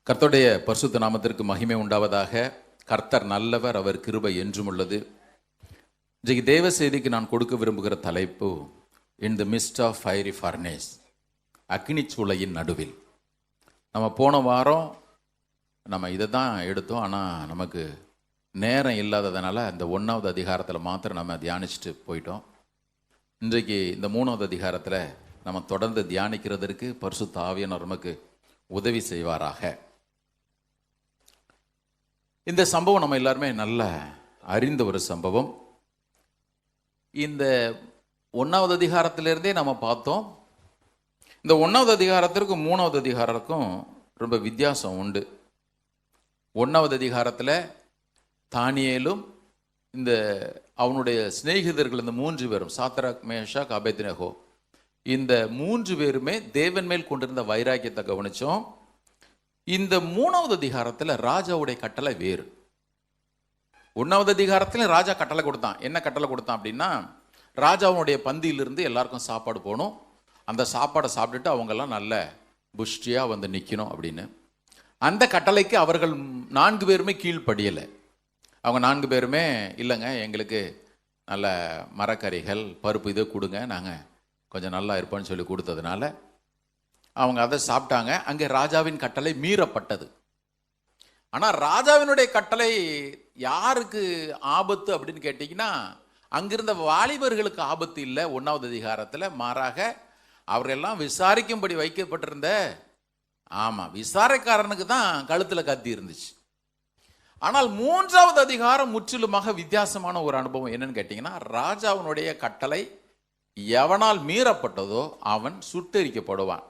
கர்த்தருடைய பரிசுத்த நாமத்திற்கு மகிமை உண்டாவதாக. கர்த்தர் நல்லவர், அவர் கிருபை என்றும் உள்ளது. இன்றைக்கு தேவ செய்திக்கு நான் கொடுக்க விரும்புகிற தலைப்பு இன் தி மிஸ்ட் ஆஃப் ஃபயரி ஃபர்னேஸ், அக்னி சூளையின் நடுவில். நம்ம போன வாரம் நம்ம இதை தான் எடுத்தோம், ஆனால் நமக்கு நேரம் இல்லாததுனால அந்த 1வது அதிகாரத்தில் மாத்திரம் நம்ம தியானிச்சுட்டு போயிட்டோம். இன்றைக்கு இந்த 3வது அதிகாரத்தில் நம்ம தொடர்ந்து தியானிக்கிறதற்கு பரிசுத்த ஆவியானவர் நமக்கு உதவி செய்வாராக. இந்த சம்பவம் நம்ம எல்லாருமே நல்ல அறிந்த ஒரு சம்பவம். இந்த 1வது அதிகாரத்திலிருந்தே நம்ம பார்த்தோம். இந்த 1வது அதிகாரத்திற்கும் 3வது அதிகாரத்துக்கும் ரொம்ப வித்தியாசம் உண்டு. 1வது அதிகாரத்தில் தானியேலும் இந்த அவனுடைய சிநேகிதர்கள் இந்த 3 பேரும், சாத்ராக், மேஷாக், அபேத்நேகோ, இந்த 3 பேருமே தேவன் மேல் கொண்டிருந்த வைராக்கியத்தை கவனிச்சோம். இந்த 3வது அதிகாரத்தில் ராஜாவுடைய கட்டளை வேறு. 1வது அதிகாரத்தில் ராஜா கட்டளை கொடுத்தான். என்ன கட்டளை கொடுத்தான் அப்படின்னா, ராஜாவுடைய பந்தியிலிருந்து எல்லாருக்கும் சாப்பாடு போகணும், அந்த சாப்பாடை சாப்பிட்டுட்டு அவங்கெல்லாம் நல்ல புஷ்டியாக வந்து நிற்கணும் அப்படின்னு. அந்த கட்டளைக்கு அவர்கள் 4 பேருமே கீழ்ப்படியலை. அவங்க 4 பேருமே இல்லைங்க, எங்களுக்கு நல்ல மரக்கறிகள், பருப்பு இதை கொடுங்க, நாங்கள் கொஞ்சம் நல்லா இருப்போன்னு சொல்லி கொடுத்ததுனால அவங்க அதை சாப்பிட்டாங்க. அங்கே ராஜாவின் கட்டளை மீறப்பட்டது. ஆனால் ராஜாவினுடைய கட்டளை யாருக்கு ஆபத்து அப்படின்னு கேட்டிங்கன்னா, அங்கிருந்த வாலிபர்களுக்கு ஆபத்து இல்லை 1வது அதிகாரத்தில். மாறாக அவரெல்லாம் விசாரிக்கும்படி வைக்கப்பட்டிருந்த விசாரணைக்காரனுக்கு தான் கழுத்தில் கத்தி இருந்துச்சு. ஆனால் 3வது அதிகாரம் முற்றிலுமாக வித்தியாசமான ஒரு அனுபவம். என்னன்னு கேட்டிங்கன்னா, ராஜாவினுடைய கட்டளை எவனால் மீறப்பட்டதோ அவன் சுட்டெரிக்கப்படுவான்.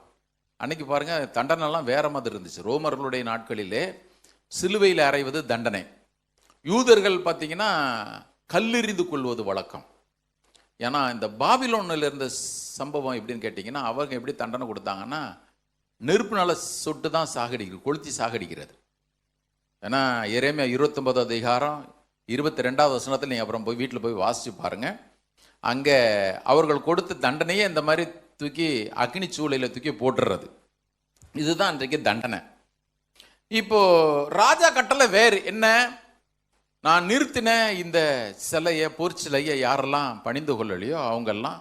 அன்னைக்கு பாருங்க, தண்டனைலாம் வேற மாதிரி இருந்துச்சு. ரோமர்களுடைய நாட்களிலே சிலுவையில் அறைவது தண்டனை. யூதர்கள் பார்த்தீங்கன்னா கல்லெறிந்து கொள்வது வழக்கம். ஏன்னா இந்த பாபிலோனில் இருந்த சம்பவம் எப்படின்னு கேட்டிங்கன்னா, அவங்க எப்படி தண்டனை கொடுத்தாங்கன்னா, நெருப்புனால சொட்டு தான் சாகடிக்கிறது, கொளுத்தி சாகடிக்கிறது. ஏன்னா எரேமியா 29வது அதிகாரம் 22வது வசனத்தில் நீங்கள் அப்புறம் போய் வீட்டில் போய் வாசித்து பாருங்கள். அங்கே அவர்கள் கொடுத்த தண்டனையே இந்த மாதிரி தூக்கி அக்னி சூளையில் தூக்கி போட்டுறது. இதுதான் இன்றைக்கு தண்டனை. இப்போ ராஜா கட்டளை வேறு என்ன, நான் நிறுத்தின இந்த சிலையை, பொற்சிலையை யாரெல்லாம் பணிந்து கொள்ளலையோ அவங்கெல்லாம்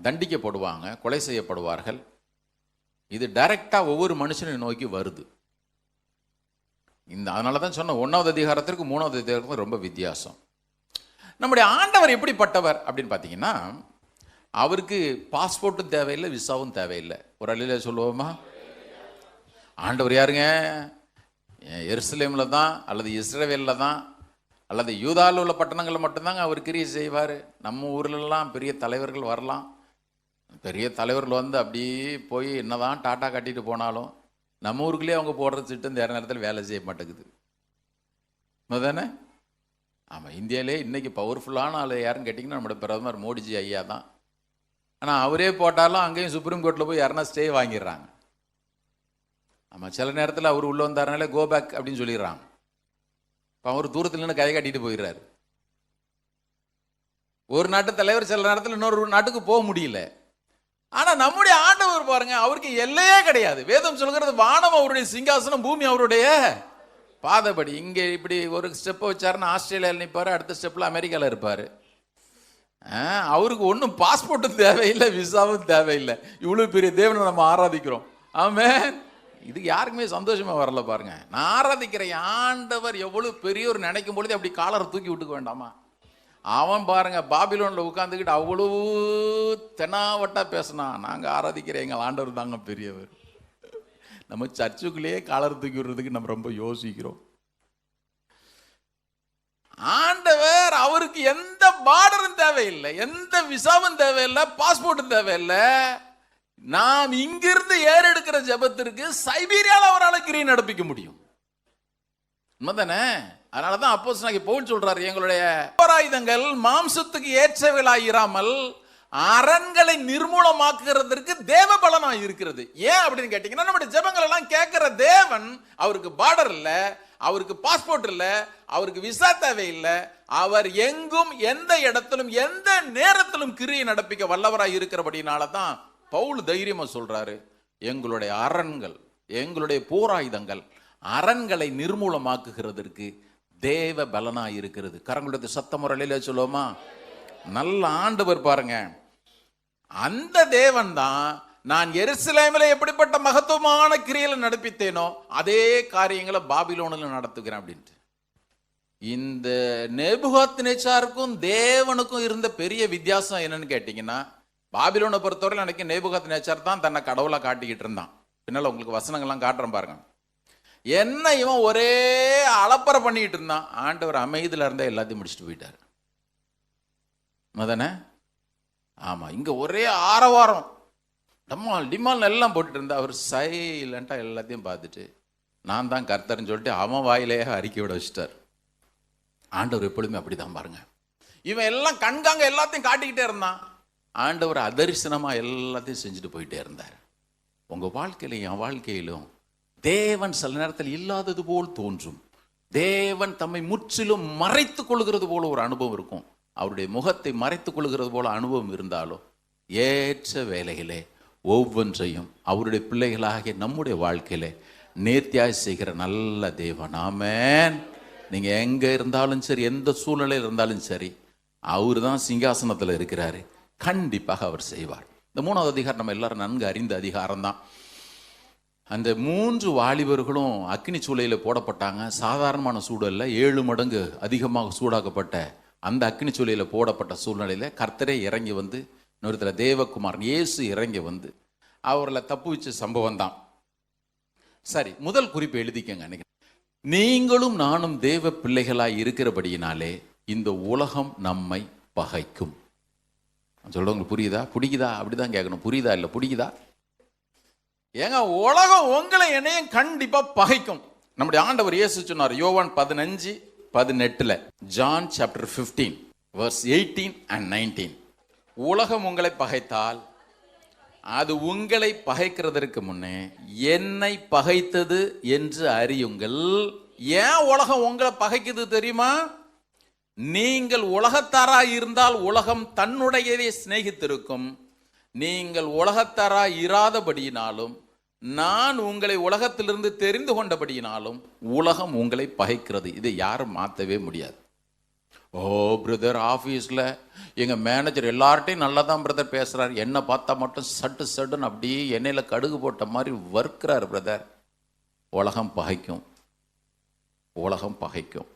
தண்டிக்கப்படுவாங்க, கொலை செய்யப்படுவார்கள். இது டைரக்டாக ஒவ்வொரு மனுஷனை நோக்கி வருது. அதனால தான் சொன்ன 1வது அதிகாரத்திற்கு 3வது அதிகாரத்துக்கும் ரொம்ப வித்தியாசம். நம்முடைய ஆண்டவர் எப்படிப்பட்டவர் அப்படின்னு பார்த்தீங்கன்னா, அவருக்கு பாஸ்போர்ட்டும் தேவையில்லை, விசாவும் தேவையில்லை. ஒரு அழில சொல்லுவோமா, ஆண்டவர் யாருங்க, எருசலேமில் தான் அல்லது இஸ்ரவேலில் தான் அல்லது யூதாவில் உள்ள பட்டணங்களில் மட்டும்தாங்க அவர் கிரியை செய்வார். நம்ம ஊர்லெலாம் பெரிய தலைவர்கள் வரலாம், பெரிய தலைவர்கள் வந்து அப்படியே போய் என்னதான் டாட்டா கட்டிட்டு போனாலும் நம்ம ஊருக்குள்ளேயே அவங்க போடுற திட்டம் இந்த நேரத்தில் வேலை செய்ய மாட்டேங்குது தானே. இந்தியாவிலே இன்றைக்கி பவர்ஃபுல்லான ஆள் யாருன்னு கேட்டிங்கன்னா நம்மளோட பிரதமர் மோடிஜி ஐயா தான். ஆனால் அவரே போட்டாலும் அங்கேயும் சுப்ரீம் கோர்ட்டில் போய் யாருன்னா ஸ்டே வாங்கிடுறாங்க. சில நேரத்தில் அவர் உள்ளே வந்தாருனாலே கோபேக் அப்படின்னு சொல்லிடுறாங்க. இப்போ அவர் தூரத்தில் நின்று கை காட்டிட்டு போயிடுறாரு. ஒரு நாட்டு தலைவர் சில நேரத்தில் இன்னொரு நாட்டுக்கு போக முடியல. ஆனா நம்முடைய ஆண்டவர் பாருங்க, அவருக்கு எல்லையே கிடையாது. வேதம் சொல்கிறது, வானம் அவருடைய சிங்காசனம், பூமி அவருடைய பாதபடி. இங்கே இப்படி ஒரு ஸ்டெப்பை வச்சாருன்னா ஆஸ்திரேலியாவில் நிற்பாரு, அடுத்த ஸ்டெப்பில் அமெரிக்காவில் இருப்பார். அவருக்கு ஒன்றும் பாஸ்போர்ட்டும் தேவையில்லை, விசாவும் தேவையில்லை. இவ்வளோ பெரிய தேவனை நம்ம ஆராதிக்கிறோம். ஆமென். இது யாருக்குமே சந்தோஷமா வரல பாருங்க. நான் ஆராதிக்கிற ஆண்டவர் எவ்வளவு பெரியவர் நினைக்கும் பொழுது அப்படி காலரை தூக்கி விட்டுக்க வேண்டாமா? அவன் பாருங்க பாபிலோனில் உட்காந்துக்கிட்டு அவ்வளவு தெனாவட்டா பேசினான், நாங்கள் ஆராதிக்கிற எங்கள் ஆண்டவர் தாங்க பெரியவர். நம்ம சர்ச்சுக்குள்ளேயே காலர் தூக்கி விடுறதுக்கு நம்ம ரொம்ப யோசிக்கிறோம். ஆண்டவர் அவருக்கு எந்த பார்டரும் தேவையில்லை, எந்த விசாவும் தேவையில்லை, பாஸ்போர்ட்டும் தேவையில்லை. நாம் இங்கிருந்து ஏறெடுக்கிற ஜெபத்திற்கு சைபீரியாவில் அவரால் கிரியை நடப்பிக்க முடியும். உண்மைதானே? அதனாலதான் அப்போஸ்தலனாகிய பவுல் சொல்றாரு, எங்களுடைய போராயுதங்கள் மாம்சத்துக்கு ஏற்றவைகளாயிராமல் அரண்களை நிர்மூலமாக்குறதற்கு தேவ பலனா இருக்கிறது. ஏன் அப்படின்னு கேட்டீங்கன்னா, நம்முடைய ஜெபங்கள் எல்லாம் கேட்கிற தேவன் அவருக்கு பார்டர் இல்ல, அவருக்கு பாஸ்போர்ட் இல்ல, அவருக்கு விசா தேவையில்லை. அவர் எங்கும் எந்த இடத்திலும் எந்த நேரத்திலும் கிரியை நடப்பிக்க வல்லவராய் இருக்கிறபடினால தான் பவுல் தைரியமா சொல்றாரு, எங்களுடைய அரண்கள், எங்களுடைய போராயுதங்கள் அரண்களை நிர்மூலமாக்குகிறதற்கு தேவ பலனாய் இருக்கிறது. கரங்களுடைய சத்தமுறையில சொல்லுவோமா? நல்ல ஆண்டவர் பாருங்க, அந்த தேவன் தான் நான் எருசலேமில் எப்படிப்பட்ட மகத்துவமான கிரியைகளை நடப்பித்தேனோ அதே காரியங்களை பாபிலோனில் நடத்துகிறேன் அப்படின்ட்டு. இந்த நேபுகாத்நேச்சாருக்கும் தேவனுக்கும் இருந்த பெரிய வித்தியாசம் என்னன்னு கேட்டீங்கன்னா, பாபிலோனை பொறுத்தவரை எனக்கு நேபுகாத்நேச்சார் தான் தன்னை கடவுளா காட்டிக்கிட்டு இருந்தான். பின்னால உங்களுக்கு வசனங்கள்லாம் காட்டுறேன் பாருங்க. என்ன இவன் ஒரே அலப்பறை பண்ணிக்கிட்டு இருந்தான். ஆண்டவர் அமைதியில இருந்தா எல்லாத்தையும் முடிச்சுட்டு போயிட்டாரு. மதனே ஆமா, இங்க ஒரே ஆரவாரம் டம்மால் டிமால் எல்லாம் போட்டுட்டு இருந்தா, அவர் சைலண்டா எல்லாத்தையும் பார்த்துட்டு நான் தான் கர்த்தர்ன்னு சொல்லிட்டு அவன் வாயிலேயே அறிக்கை விட வச்சுட்டார். ஆண்டவர் எப்பொழுதுமே அப்படிதான் பாருங்க. இவன் எல்லாம் கண்காங்க எல்லாத்தையும் காட்டிக்கிட்டே இருந்தான். ஆண்டவர் அதரிசனமா எல்லாத்தையும் செஞ்சுட்டு போயிட்டே இருந்தார். உங்க வாழ்க்கையிலும் என் வாழ்க்கையிலும் தேவன் சில நேரத்தில் இல்லாதது போல் தோன்றும். தேவன் தம்மை முற்றிலும் மறைத்துக் கொள்கிறது போல ஒரு அனுபவம் இருக்கும். அவருடைய முகத்தை மறைத்துக் கொள்கிறது போல அனுபவம் இருந்தாலும் ஏற்ற வேலைகளே ஒவ்வொன்றையும் அவருடைய பிள்ளைகளாகிய நம்முடைய வாழ்க்கையிலே நேர்த்தியாய் செய்கிற நல்ல தேவன். ஆமென். நீங்க எங்க இருந்தாலும் சரி, எந்த சூழ்நிலையில் இருந்தாலும் சரி, அவரு தான் சிங்காசனத்தில் இருக்கிறாரு. கண்டிப்பாக அவர் செய்வார். இந்த 3வது அதிகாரம் நம்ம எல்லாரும் நன்கு அறிந்த அதிகாரம் தான். அந்த 3 வாலிபர்களும் அக்னி சூளையில போடப்பட்டாங்க. சாதாரணமான சூழல்ல 7 மடங்கு அதிகமாக சூடாக்கப்பட்ட அந்த அக்னி சூளையில போடப்பட்ட சூழ்நிலையில கர்த்தரே இறங்கி வந்து, இன்னொருத்தர தேவகுமாரன் இயேசு இறங்கி வந்து அவர்களை தப்பு வச்ச சம்பவம் தான். சரி, முதல் குறிப்பு எழுதிக்கங்க. நீங்களும் நானும் தேவ பிள்ளைகளாய் இருக்கிறபடியினாலே இந்த உலகம் நம்மை பகைக்கும். சொல்றவங்களுக்கு புரியுதா? பிடிக்குதா? அப்படிதான் கேட்கணும். புரியுதா இல்ல பிடிக்குதா? ஏங்க, உலகம் உங்களை என்னையும் கண்டிப்பா பகைக்கும். நம்முடைய ஆண்டவர் இயேசு சொன்னார் யோவான் 15:18, John chapter 15 verse 18 and 19. உலகம் உங்களை பகைத்தால் அது உங்களை பகைக்கிறதற்கு முன்னே என்னை பகைத்தது என்று அறியுங்கள். ஏன் உலகம் உங்களை பகைக்குது தெரியுமா? நீங்கள் உலகத்தாராய் இருந்தால் உலகம் தன்னுடையதை சிநேகித்திருக்கும். நீங்கள் உலகத்தாராய் இராதபடியினாலும் நான் உங்களை உலகத்திலிருந்து தெரிந்து கொண்டபடியினாலும் உலகம் உங்களை பகைக்கிறது. இதை யாரும் மாற்றவே முடியாது. ஓ பிரதர், ஆஃபீஸில் எங்கள் மேனேஜர் எல்லார்ட்டையும் நல்லா தான் பிரதர் பேசுகிறார், என்னை பார்த்தா மட்டும் சட்டுன்னு அப்படியே எண்ணெயில் கடுகு போட்ட மாதிரி வறுக்கிறார் பிரதர். உலகம் பகைக்கும், உலகம் பகைக்கும்.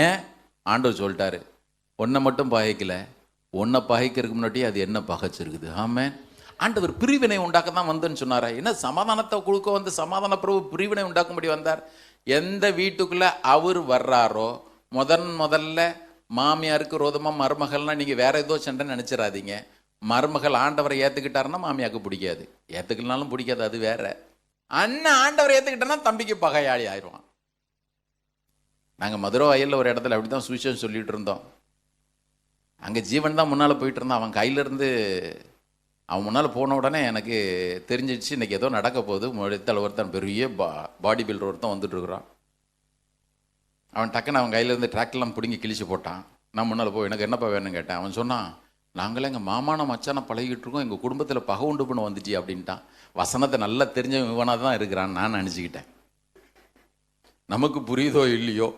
ஏன்? ஆண்டவர் சொல்லிட்டாரு, ஒன்றை மட்டும் பகைக்கல, ஒன்றை பகைக்கிறதுக்கு முன்னாடி அது என்ன பகைச்சிருக்குது. ஆமென். ஆண்டவர் பிரிவினை உண்டாக்க தான் வந்தேன்னு சொன்னாரா? என்ன சமாதானத்தை கொடுக்க வந்து சமாதான பிரபு பிரிவினை உண்டாக்கும்படி வந்தார்? எந்த வீட்டுக்குள்ள அவர் வர்றாரோ முதல்ல மாமியாருக்கு ரோதமாக மருமகள்னா நீங்கள் வேற ஏதோ சண்டைன்னு நினச்சிடாதீங்க. மருமகள் ஆண்டவரை ஏற்றுக்கிட்டாருன்னா மாமியாருக்கு பிடிக்காது, ஏற்றுக்கலனாலும் பிடிக்காது, அது வேற. அண்ணன் ஆண்டவரை ஏற்றுக்கிட்டேன்னா தம்பிக்கு பகையாளி ஆயிடுவான். நாங்கள் மதுரை வயலில் ஒரு இடத்துல அப்படி தான் சுவிசேஷம் சொல்லிட்டு இருந்தோம். அங்கே ஜீவன் தான் முன்னால் போயிட்டு இருந்தான். அவன் கையிலேருந்து அவன் முன்னால் போன உடனே எனக்கு தெரிஞ்சிடுச்சு இன்றைக்கி ஏதோ நடக்க போகுது. முதல் ஒருத்தன் பெரிய பாடி பில்டர் ஒருத்தன் வந்துட்டுருக்குறான். அவன் டக்குன்னு அவன் கையிலேருந்து டிராக்டர்லாம் பிடிங்கி கிழிச்சு போட்டான். நான் முன்னால் போய் எனக்கு என்னப்பா வேணும்னு கேட்டேன். அவன் சொன்னான், நாங்களே எங்கள் மாமான மச்சான பழகிட்டு இருக்கோம், எங்கள் குடும்பத்தில் பகை உண்டு பண்ண வந்துச்சு அப்படின்ட்டான். வசனத்தை நல்லா தெரிஞ்சவன் இவனாக தான் இருக்கிறான்னு நான் நினச்சிக்கிட்டேன். நமக்கு புரியுதோ இல்லையோ,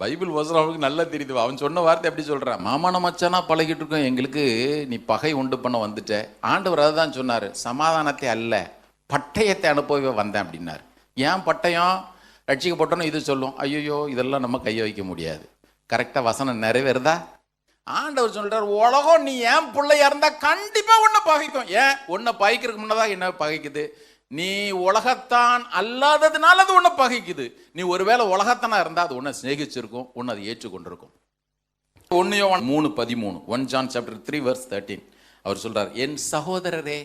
பைபிள் வசனம் அவனுக்கு நல்லா தெரியுது. அவன் சொன்ன வார்த்தை எப்படி சொல்கிறான், மாமான மச்சானா பழகிட்டு இருக்கோம், எங்களுக்கு நீ பகை உண்டு பண்ண வந்துட்ட. ஆண்டவர் அதை தான் சொன்னார், சமாதானத்தை அல்ல பட்டயத்தை அனுப்பவே வந்தேன் அப்படின்னார். ஏன் பட்டயம்? ரட்சிக்கப்பட்டோன்னு இது சொல்லும், ஐயோ இதெல்லாம் நம்ம கையை வைக்க முடியாது. கரெக்டாக வசனம் நிறைவேறுதா? ஆண்டவர் சொல்றார், உலகம் நீ ஏன் பிள்ளையா இருந்தா கண்டிப்பா உன்னை பகைக்கும். ஏன்? உன்னை பகைக்கிறதுக்கு முன்னதான் என்ன பகைக்குது? நீ உலகத்தான் அல்லாததுனால அது உன்னை பகைக்குது. நீ ஒருவேளை உலகத்தானா இருந்தா அது உன்னை சிநேகிச்சிருக்கும், உன்னை அது ஏற்றுக்கொண்டிருக்கும். 1 யோவான் 3:13, 1 John chapter 3 verse 13 அவர் சொல்றார், என் சகோதரரே,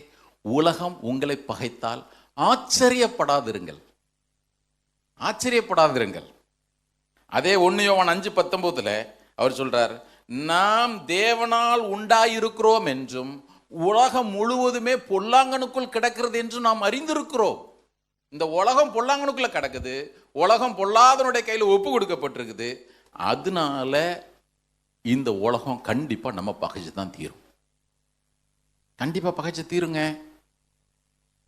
உலகம் உங்களை பகைத்தால் ஆச்சரியப்படாதிருங்கள், ஆச்சரியப்படாதிருங்கள். அதே 1 யோவான் 5:19 அவர் சொல்றார், நாம் தேவனால் உண்டாயிருக்கிறோம் என்றும் உலகம் முழுவதுமே பொல்லாங்கனுக்குள் கிடக்கிறது என்று நாம் அறிந்திருக்கிறோம். இந்த உலகம் பொல்லாங்கனுக்குள்ள கிடக்குது, உலகம் பொல்லாதனுடைய கையில் ஒப்பு கொடுக்கப்பட்டிருக்குது. அதனால இந்த உலகம் கண்டிப்பா நம்ம பகைச்சு தான் தீரும், கண்டிப்பா பகைச்சு தீருங்க.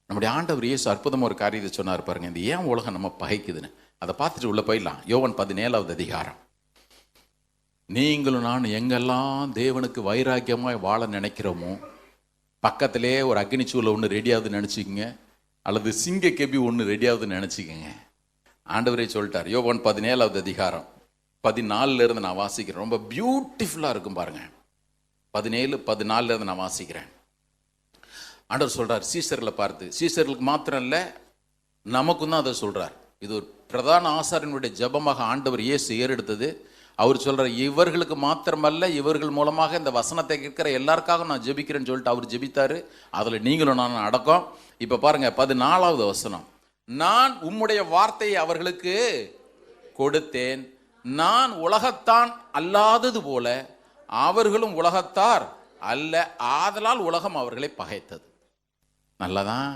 நம்முடைய ஆண்டவர் இயேசு அற்புதமாக ஒரு காரியத்தை சொன்னார் பாருங்க. இந்த ஏன் உலகம் நம்ம பகைக்குதுன்னு அதை பார்த்துட்டு உள்ள போயிடலாம். யோவான் 17வது அதிகாரம். நீங்களும் நான் எங்கெல்லாம் தேவனுக்கு வைராக்கியமாக வாழ நினைக்கிறோமோ, பக்கத்திலே ஒரு அக்னிச்சூளை ஒன்று ரெடியாகுதுன்னு நினச்சிக்கோங்க, அல்லது சிங்க கெபி ஒன்று ரெடியாகுதுன்னு நினச்சிக்கோங்க. ஆண்டவரே சொல்லிட்டார். யோவான் 17வது அதிகாரம் 14 நான் வாசிக்கிறேன். ரொம்ப பியூட்டிஃபுல்லாக இருக்கும் பாருங்க. 17-14 நான் வாசிக்கிறேன். ஆண்டவர் சொல்றார் சீசர்களை பார்த்து, சீசர்களுக்கு மாத்திரம் இல்லை நமக்கும் தான் அதை சொல்றார். இது ஒரு பிரதான ஆசாரியனுடைய ஜெபமாக ஆண்டவர் இயேசு ஏறெடுத்தது. அவர் சொல்றார், இவர்களுக்கு மாத்திரமல்ல, இவர்கள் மூலமாக இந்த வசனத்தை கேட்கிற எல்லாருக்காக நான் ஜெபிக்கிறேன்னு சொல்லிட்டு அவர் ஜெபித்தாரு. அதில் நீங்களும் நான் அடக்கம். இப்போ பாருங்க 14வது வசனம். நான் உம்முடைய வார்த்தையை அவர்களுக்கு கொடுத்தேன், நான் உலகத்தான் அல்லாதது போல அவர்களும் உலகத்தார் அல்ல, ஆதலால் உலகம் அவர்களை பகைத்தது. நல்லதான்,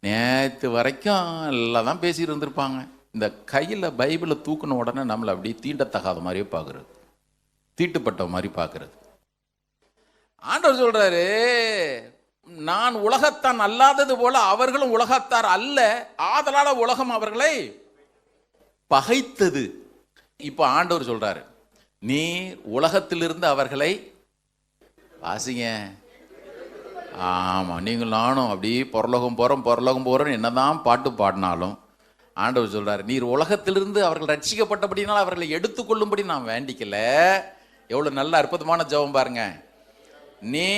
நேற்று வரைக்கும் எல்லாம் பேசிட்டு இருந்திருப்பாங்க. இந்த கையில் பைபிளை தூக்கின உடனே நம்மளை அப்படி தீண்டத்தகாத மாதிரியே பார்க்கறது, தீட்டுப்பட்ட மாதிரி பார்க்கறது. ஆண்டவர் சொல்றாரு, நான் உலகத்தான் அல்லாதது போல அவர்களும் உலகத்தார் அல்ல, ஆதலால உலகம் அவர்களை பகைத்தது. இப்போ ஆண்டவர் சொல்றாரு, நீ உலகத்திலிருந்து அவர்களை வாசிங்க. ஆமாம், நீங்கள் நானும் அப்படி பொருளகம் போகிறோம் என்னதான் பாட்டு பாடினாலும் ஆண்டவர் சொல்றாரு, நீர் உலகத்திலிருந்து அவர்கள் ரட்சிக்கப்பட்டபடினால் அவர்களை எடுத்துக்கொள்ளும்படி நான் வேண்டிக்கல. எவ்வளோ நல்ல அற்புதமான ஜெபம் பாருங்க. நீ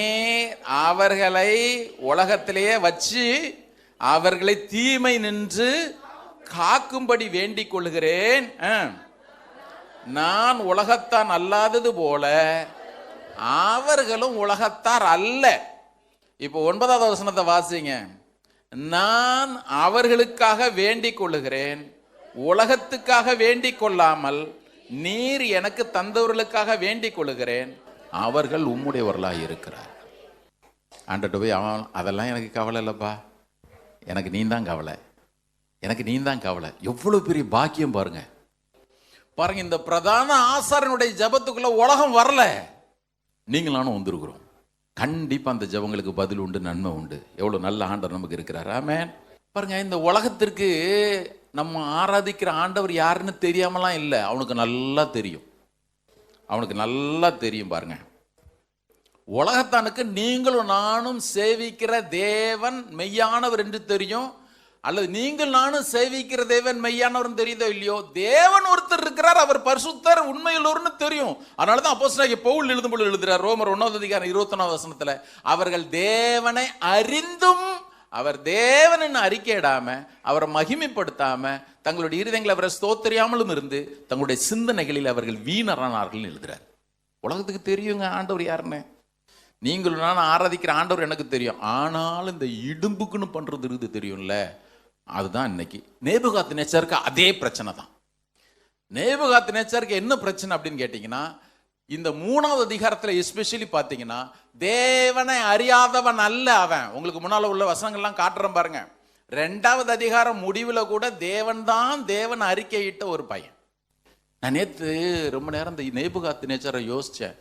அவர்களை உலகத்திலேயே வச்சு அவர்களை தீமை நின்று காக்கும்படி வேண்டிக் கொள்கிறேன். நான் உலகத்தான் அல்லாதது போல அவர்களும் உலகத்தார் அல்ல. இப்போ 9வது வசனத்தை வாசிங்க. நான் அவர்களுக்காக வேண்டிக் கொள்ளுகிறேன், உலகத்துக்காக வேண்டிக் கொள்ளாமல் நீர் எனக்கு தந்தவர்களுக்காக வேண்டிக் கொள்ளுகிறேன், அவர்கள் உம்முடையவர்களாக இருக்கிறார். ஆண்டட்டு போய் அவன் அதெல்லாம் எனக்கு கவலை இல்லைப்பா, எனக்கு நீ தான் கவலை, எனக்கு நீ தான் கவலை. எவ்வளவு பெரிய பாக்கியம் பாருங்க. பாருங்க, இந்த பிரதான ஆசாரனுடைய ஜபத்துக்குள்ள உலகம் வரல, நீங்கள் நானும் வந்திருக்கிறோம். கண்டிப்பா அந்த ஜபங்களுக்கு பதில் உண்டு, நன்மை உண்டு. எவ்வளவு நல்ல ஆண்டவர் நமக்கு இருக்கிறார். ஆமென். பாருங்க, இந்த உலகத்திற்கு நம்ம ஆராதிக்கிற ஆண்டவர் யாருன்னு தெரியாமலாம் இல்லை, அவனுக்கு நல்லா தெரியும், அவனுக்கு நல்லா தெரியும். பாருங்க, உலகத்தானுக்கு நீங்களும் நானும் சேவிக்கிற தேவன் மெய்யானவர் என்று தெரியும், அல்லது நீங்கள் நானும் சேவிக்கிற தேவன் மெய்யானவர் தெரியுதோ இல்லையோ, தேவன் ஒருத்தர் இருக்கிறார், அவர் பரிசுத்தர், உண்மையுள்ளவர்னு தெரியும். அதனாலதான் அப்போஸ்தலனாகிய பவுல் எழுதும்போது எழுதுறார், ரோமர் 1வது அதிகாரம் 21வது வசனத்துல, அவர்கள் தேவனை அறிந்தும் அவர் தேவன் அறிக்கையிடாம அவரை மகிமைப்படுத்தாம தங்களுடைய இருதயங்களை அவரை ஸ்தோத்திரியாமலும் இருந்து தங்களுடைய சிந்தனைகளில் அவர்கள் வீணரானார்கள் எழுதுறார். உலகத்துக்கு தெரியுங்க ஆண்டவர் யாருன்னு. நீங்களும் நான் ஆராதிக்கிற ஆண்டவர் எனக்கு தெரியும், ஆனாலும் இந்த இடும்புக்குன்னு பண்றது இருக்குது தெரியும்ல. அதுதான் இன்னைக்கு நேபுகாத்நேச்சாருக்கு அதே பிரச்சனை தான். நேபுகாத்நேச்சாருக்கு என்ன பிரச்சனை அப்படின்னு கேட்டீங்கன்னா, இந்த 3வது அதிகாரத்துல எஸ்பெஷலி பார்த்தீங்கன்னா, தேவனை அறியாதவன் அல்ல அவன். உங்களுக்கு முன்னால உள்ள வசனங்கள்லாம் காட்டுறேன் பாருங்க. 2வது அதிகாரம் முடிவில் கூட தேவன் தான் தேவன் அறிக்கையிட்ட ஒரு பையன். நான் நேற்று ரொம்ப நேரம் இந்த நேபுகாத்நேச்சாரை யோசிச்சேன்.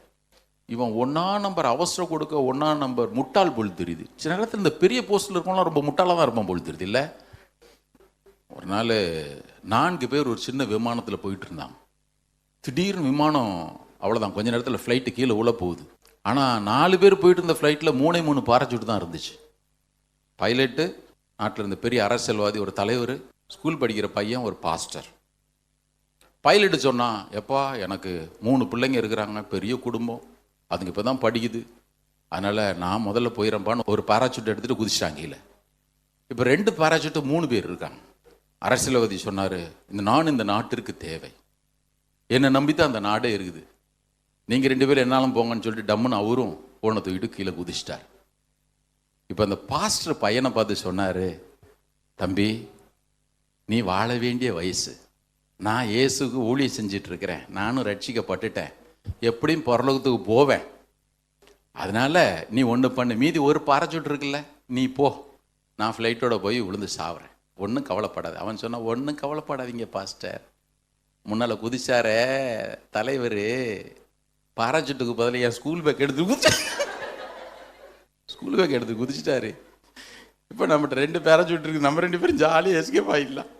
இவன் 1ஆம் நம்பர் அவசரம் கொடுக்க 1ஆம் நம்பர் முட்டாள் போல் தெரியுது. சில நேரத்தில் இந்த பெரிய போஸ்டில் இருக்கவங்களாம் ரொம்ப முட்டாளாக தான் இருப்பான் போல் தெரியுது இல்லை. ஒரு நாள் 4 பேர் ஒரு சின்ன விமானத்தில் போயிட்டு இருந்தாங்க. திடீர்னு விமானம் அவ்வளோதான், கொஞ்ச நேரத்தில் ஃப்ளைட்டு கீழே உள்ள போகுது. ஆனால் 4 பேர் போயிட்டு இருந்த ஃப்ளைட்டில் 3 பாராசூட் தான் இருந்துச்சு. பைலட்டு, நாட்டில் இருந்த பெரிய அரசியல்வாதி, ஒரு தலைவர், ஸ்கூல் படிக்கிற பையன், ஒரு பாஸ்டர். பைலட்டு சொன்னான், எப்பா எனக்கு 3 பிள்ளைங்க இருக்கிறாங்க, பெரிய குடும்பம், அதுங்க இப்போ தான் படிக்குது, அதனால் நான் முதல்ல போயிடறப்பான்னு ஒரு பாராசூட் எடுத்துகிட்டு குதிச்சிட்டாங்க கீழே. இப்போ 2 பாராசூட்டு 3 பேர் இருக்காங்க. அரசியல்வாதி சொன்னார், இந்த நாட்டிற்கு தேவை, என்னை நம்பித்தான் அந்த நாடே இருக்குது, நீங்கள் 2 பேரும் என்னாலும் போங்கன்னு சொல்லிட்டு டம்முன்னு அவரும் போனை தூக்கிட்டு கீழே குதிச்சிட்டார். இப்போ அந்த பாஸ்டர் பையனை பார்த்து சொன்னார், தம்பி நீ வாழ வேண்டிய வயசு, நான் இயேசுக்கு ஊழியம் செஞ்சிட்டு இருக்கிறேன், நானும் ரட்சிக்கப்பட்டுட்டேன், எப்படியும் பரலோகத்துக்கு போவேன், அதனால நீ ஒன்று பண்ணு, மீதி ஒரு பாராசூட் இருக்குல்ல, நீ போ, நான் ஃப்ளைட்டோட போய் விழுந்து சாவுறேன், ஒன்றும் கவலைப்படாது. அவன் சொன்னான், ஒன்றும் கவலைப்படாதீங்க பாஸ்டர், முன்னால் குதிச்சார தலைவர் பாராசூட்டுக்கு பதில் என் ஸ்கூல் பேக் எடுத்து குதிச்சிட்டாரு. இப்போ நம்மகிட்ட 2 பேராசூட் இருக்கு, நம்ம 2 பேரும் ஜாலியாக எஸ்கேப் ஆகிடலாம்.